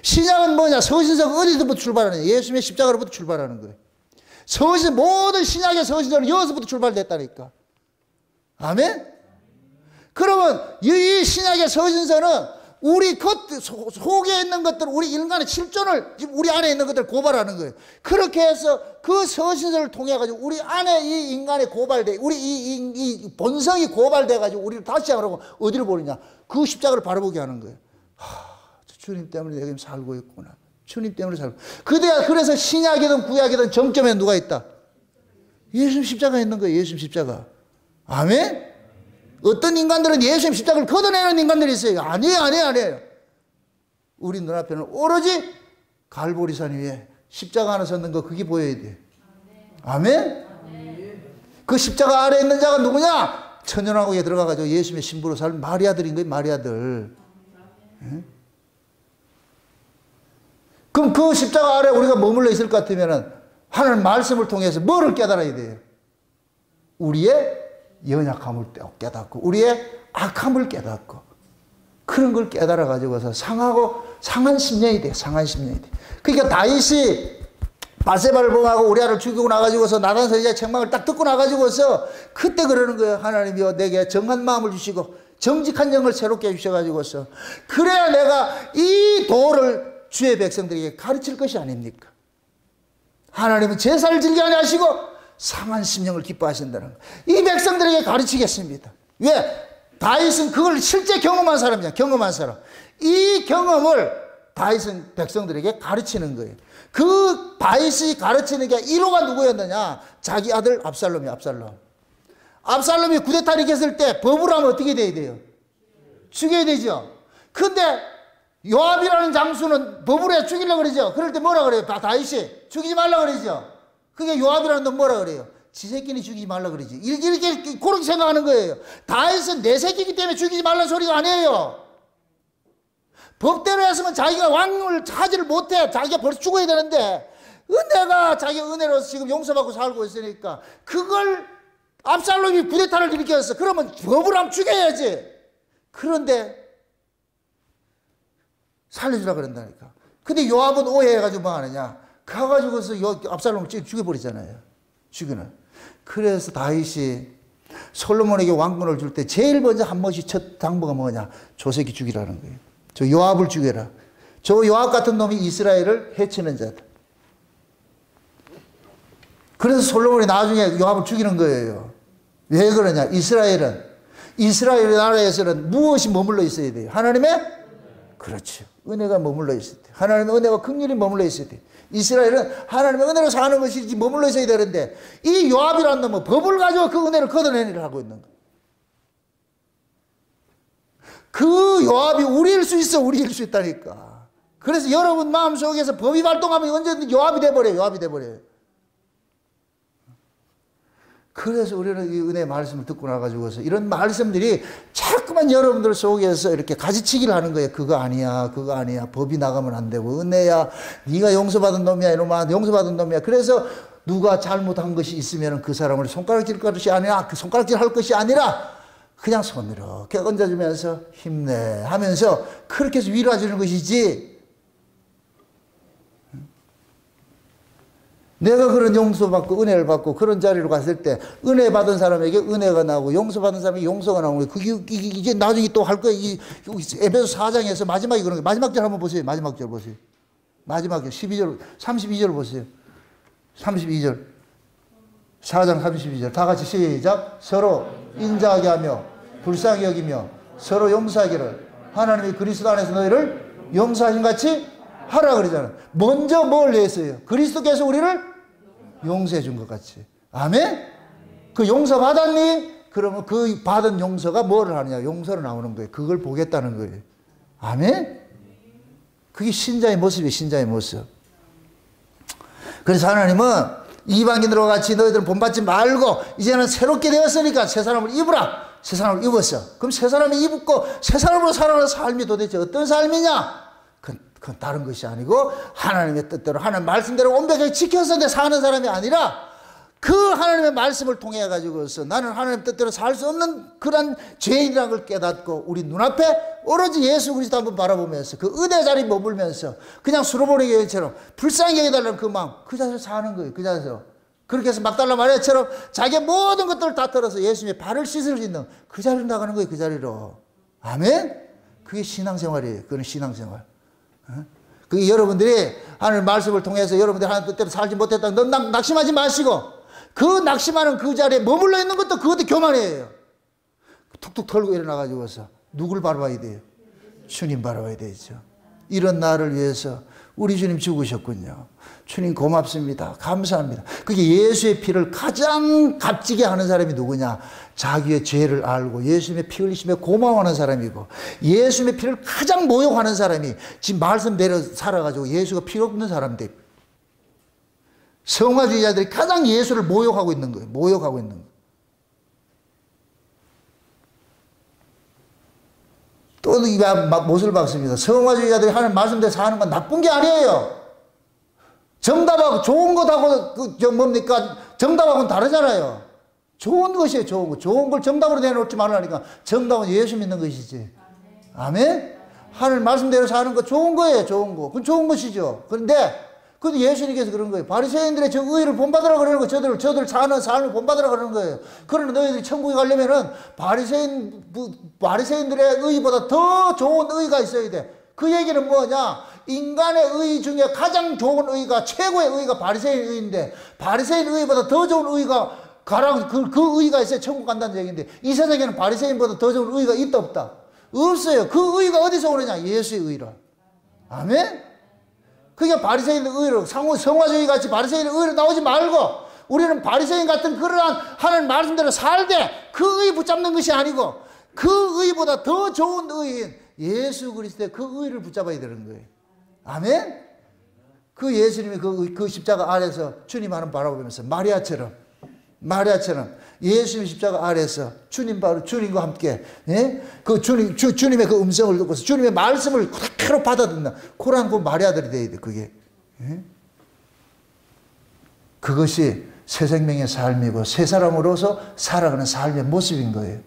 신약은 뭐냐? 서신서가 어디서부터 출발하느냐? 예수님의 십자가로부터 출발하는 거예요. 모든 신약의 서신서는 여기서부터 출발됐다니까. 아멘? 그러면 이 신약의 서신서는 우리 속에 있는 것들, 우리 인간의 실존을, 우리 안에 있는 것들을 고발하는 거예요. 그렇게 해서 그 서신서를 통해가지고 우리 안에 이 인간의 고발돼, 우리 이 본성이 고발돼가지고 우리를 다시 하라고 어디를 보느냐? 그 십자가를 바라보게 하는 거예요. 주님 때문에 내가 지금 살고 있구나. 주님 때문에 살고. 그래서 신약이든 구약이든 정점에 누가 있다? 예수님 십자가 있는 거예요. 예수님 십자가. 아멘? 어떤 인간들은 예수님 십자가를 걷어내는 인간들이 있어요. 아니에요. 우리 눈앞에는 오로지 갈보리산 위에 십자가 하나 섰는 거 그게 보여야 돼. 아멘? 그 십자가 아래에 있는 자가 누구냐? 천연왕국에 들어가가지고 예수님의 신부로 살 마리아들인 거예요. 마리아들. 예? 그럼 그 십자가 아래 우리가 머물러 있을 것 같으면 하나님 말씀을 통해서 뭐를 깨달아야 돼요? 우리의 연약함을 깨닫고 우리의 악함을 깨닫고 그런 걸 깨달아 가지고서 상한 심령이 돼. 그러니까 다윗이 바세바를 범하고 우리아를 죽이고 나가지고서 나단 선지자의 책망을 딱 듣고 나가지고서 그때 그러는 거예요. 하나님이여 내게 정한 마음을 주시고 정직한 영을 새롭게 해주셔가지고서 그래야 내가 이 도를 주의 백성들에게 가르칠 것이 아닙니까? 하나님은 제사를 즐겨 아니하시고 상한 심령을 기뻐하신다는 거. 이 백성들에게 가르치겠습니다. 왜? 다윗은 그걸 실제 경험한 사람이야. 경험한 사람. 이 경험을 다윗은 백성들에게 가르치는 거예요. 그 다윗이 가르치는 게 1호가 누구였느냐? 자기 아들 압살롬이. 압살롬이 쿠데타 일으켰을 때 법을 하면 어떻게 돼야 돼요? 죽여야 되죠. 근데 요압이라는 장수는 법으로 해 죽이려고 그러죠. 그럴 때 뭐라 그래요? 다윗이 죽이지 말라 그러죠. 그게 요압이라는 놈 뭐라 그래요? 지 새끼는 죽이지 말라 그러지. 이렇게 그렇게 생각하는 거예요. 다윗은 내 새끼이기 때문에 죽이지 말라는 소리가 아니에요. 법대로 했으면 자기가 왕을 차지를 못해. 자기가 벌써 죽어야 되는데 은혜가 자기 은혜로서 지금 용서받고 살고 있으니까 그걸 압살롬이 쿠데타를 일으켰어. 그러면 법을 하면 죽여야지. 그런데 살려주라 그런다니까. 근데 요압은 오해해가지고 뭐 하느냐. 가가지고서 압살롬을 죽여버리잖아요. 죽이는. 그래서 다윗이 솔로몬에게 왕권을 줄 때 제일 먼저 한 번씩 첫 당부가 뭐냐. 저 새끼 죽이라는 거예요. 저 요압을 죽여라. 저 요압 같은 놈이 이스라엘을 해치는 자다. 그래서 솔로몬이 나중에 요압을 죽이는 거예요. 왜 그러냐. 이스라엘 나라에서는 무엇이 머물러 있어야 돼요? 하나님의? 그렇죠. 은혜가 머물러 있어야 돼요. 하나님의 은혜가 긍휼히 머물러 있어야 돼요. 이스라엘은 하나님의 은혜로 사는 것이지 머물러 있어야 되는데 이 요압이라는 놈은 법을 가지고 그 은혜를 걷어내는 일을 하고 있는 거예요. 그 요압이 우리일 수 있어. 우리일 수 있다니까. 그래서 여러분 마음속에서 법이 발동하면 언제든지 요압이 돼버려요. 그래서 우리는 이 은혜의 말씀을 듣고 나가지고서 이런 말씀들이 자꾸만 여러분들 속에서 이렇게 가지치기를 하는 거예요. 그거 아니야. 법이 나가면 안 되고 은혜야. 네가 용서받은 놈이야. 이놈아 용서받은 놈이야. 그래서 누가 잘못한 것이 있으면 그 사람을 손가락질 것이 아니라 그 손가락질 할 것이 아니라 그냥 손 이렇게 얹어주면서 힘내 하면서 그렇게 해서 위로해주는 것이지. 내가 그런 용서받고 은혜를 받고 그런 자리로 갔을 때 은혜 받은 사람에게 은혜가 나오고 용서받은 사람에게 용서가 나오고 그게 이제 나중에 또 할 거예요. 에베소 4장에서 마지막에 그런 거예요. 마지막 절 한번 보세요. 마지막 절 보세요. 마지막 절 12절 32절 보세요. 32절 4장 32절 다 같이 시작. 서로 인자하게 하며 불쌍히 여기며 서로 용서하기를 하나님이 그리스도 안에서 너희를 용서하신 같이 하라 그러잖아요. 먼저 뭘 했어요? 그리스도께서 우리를 용서해 준 것 같이. 아멘? 그 용서 받았니? 그러면 그 받은 용서가 뭐를 하느냐? 용서로 나오는 거예요. 그걸 보겠다는 거예요. 아멘? 그게 신자의 모습이에요. 신자의 모습. 그래서 하나님은 이방인들과 같이 너희들은 본받지 말고 이제는 새롭게 되었으니까 새 사람을 입으라. 새 사람을 입었어. 그럼 새 사람이 입고 새 사람으로 살아가는 삶이 도대체 어떤 삶이냐? 그건 다른 것이 아니고 하나님의 뜻대로 하나님 말씀대로 완벽하게 지켜서 사는 사람이 아니라 그 하나님의 말씀을 통해 가지고서 나는 하나님 뜻대로 살 수 없는 그런 죄인이라는 걸 깨닫고 우리 눈앞에 오로지 예수 그리스도 한번 바라보면서 그 은혜 자리에 머물면서 그냥 수로보리 여인처럼 불쌍히 여겨달라는 그 마음 그 자세로 사는 거예요. 그 자세로. 그렇게 해서 막달라 마리아처럼 자기의 모든 것들을 다 털어서 예수님의 발을 씻을 수 있는 그 자리로 나가는 거예요. 그 자리로. 아멘? 그게 신앙생활이에요. 그건 신앙생활. 그게 여러분들이 하나님 말씀을 통해서 여러분들이 하나님 뜻대로 살지 못했다. 넌 낙심하지 마시고 그 낙심하는 그 자리에 머물러 있는 것도 그것도 교만이에요. 툭툭 털고 일어나가지고서 누굴 바라봐야 돼요? 주님 바라봐야 되죠. 이런 나를 위해서 우리 주님 죽으셨군요. 주님 고맙습니다. 감사합니다. 그게 예수의 피를 가장 값지게 하는 사람이 누구냐? 자기의 죄를 알고 예수님의 피 흘리심에 고마워하는 사람이고 예수님의 피를 가장 모욕하는 사람이 지금 말씀대로 살아가지고 예수가 필요 없는 사람들. 성화주의자들이 가장 예수를 모욕하고 있는 거예요. 모욕하고 있는 거예요. 또 못을 박습니다. 성화주의자들이 하는 말씀대로 사는 건 나쁜 게 아니에요. 정답하고 좋은 것하고 뭡니까? 정답하고는 다르잖아요. 좋은 것이에요. 좋은 거. 좋은 걸 정답으로 내놓지 말라니까. 정답은 예수 믿는 것이지. 아멘? 하늘 말씀대로 사는 거 좋은 거예요. 좋은 거. 그건 좋은 것이죠. 그런데 예수님께서 그런 거예요. 바리새인들의 저 의를 본받으라 그러는 거예요. 저들 사는 삶을 본받으라 그러는 거예요. 그러나 너희들이 천국에 가려면은 바리새인들의 의보다 더 좋은 의가 있어야 돼. 그 얘기는 뭐냐? 인간의 의 중에 가장 좋은 의가, 최고의 의가 바리새인 의인데, 바리새인 의보다 더 좋은 의가 가라고, 그 의가 있어야 천국 간다는 얘기인데, 이 세상에는 바리새인보다 더 좋은 의가 있다 없다? 없어요. 그 의가 어디서 오느냐? 예수의 의라. 아멘? 그게 바리새인의 의로, 성화주의 같이 바리새인의 의로 나오지 말고, 우리는 바리새인 같은 그러한 하나님 말씀대로 살되 그 의 붙잡는 것이 아니고 그 의보다 더 좋은 의인 예수 그리스도의 그 의를 붙잡아야 되는 거예요. 아멘? 그 예수님이 그 십자가 아래서 주님 하나님 바라보면서 마리아처럼 예수님 십자가 아래서 주님과 함께, 예? 그 주님의 그 음성을 듣고서 주님의 말씀을 그대로 받아듣는 그런 그 마리아들이 돼야 돼, 그게. 예? 그것이 새 생명의 삶이고 새 사람으로서 살아가는 삶의 모습인 거예요.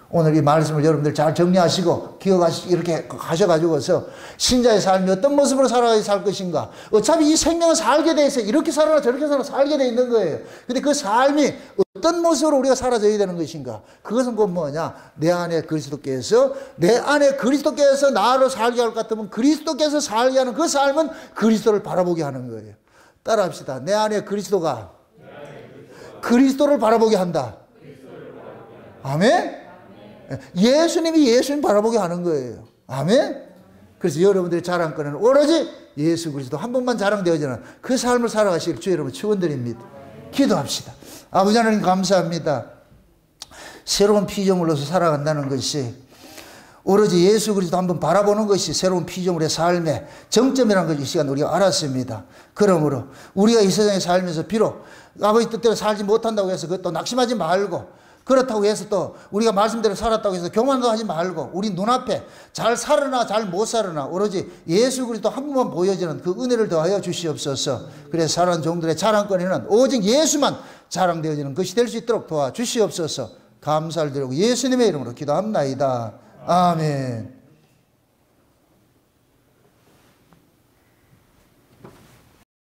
오늘 이 말씀을 여러분들 잘 정리하시고 기억하시고 이렇게 가셔가지고서 신자의 삶이 어떤 모습으로 살아가야 살 것인가. 어차피 이 생명은 살게 돼 있어요. 이렇게 살아나 저렇게 살아나 살게 돼 있는 거예요. 근데 그 삶이 어떤 모습으로 우리가 살아져야 되는 것인가. 그것은 곧 뭐냐. 내 안에 그리스도께서 나를 살게 할 것 같으면 그리스도께서 살게 하는 그 삶은 그리스도를 바라보게 하는 거예요. 따라합시다. 내 안에 그리스도를 바라보게 한다. 아멘? 예수님 바라보게 하는 거예요. 아멘? 그래서 여러분들의 자랑거리는 오로지 예수 그리스도 한 번만 자랑되어지는 그 삶을 살아가시길 주의 여러분 축원드립니다. 기도합시다. 아버지 하나님 감사합니다. 새로운 피조물로서 살아간다는 것이 오로지 예수 그리스도 한번 바라보는 것이 새로운 피조물의 삶의 정점이라는 것을 이 시간 우리가 알았습니다. 그러므로 우리가 이 세상에 살면서 비록 아버지 뜻대로 살지 못한다고 해서 그것도 낙심하지 말고, 그렇다고 해서 또 우리가 말씀대로 살았다고 해서 교만도 하지 말고, 우리 눈앞에 잘 살으나 잘 못 살으나 오로지 예수 그리스도 한 번만 보여지는 그 은혜를 더하여 주시옵소서. 그래서 살아가는 종들의 자랑거리는 오직 예수만 자랑되어지는 것이 될 수 있도록 도와주시옵소서. 감사를 드리고 예수님의 이름으로 기도합나이다. 아멘.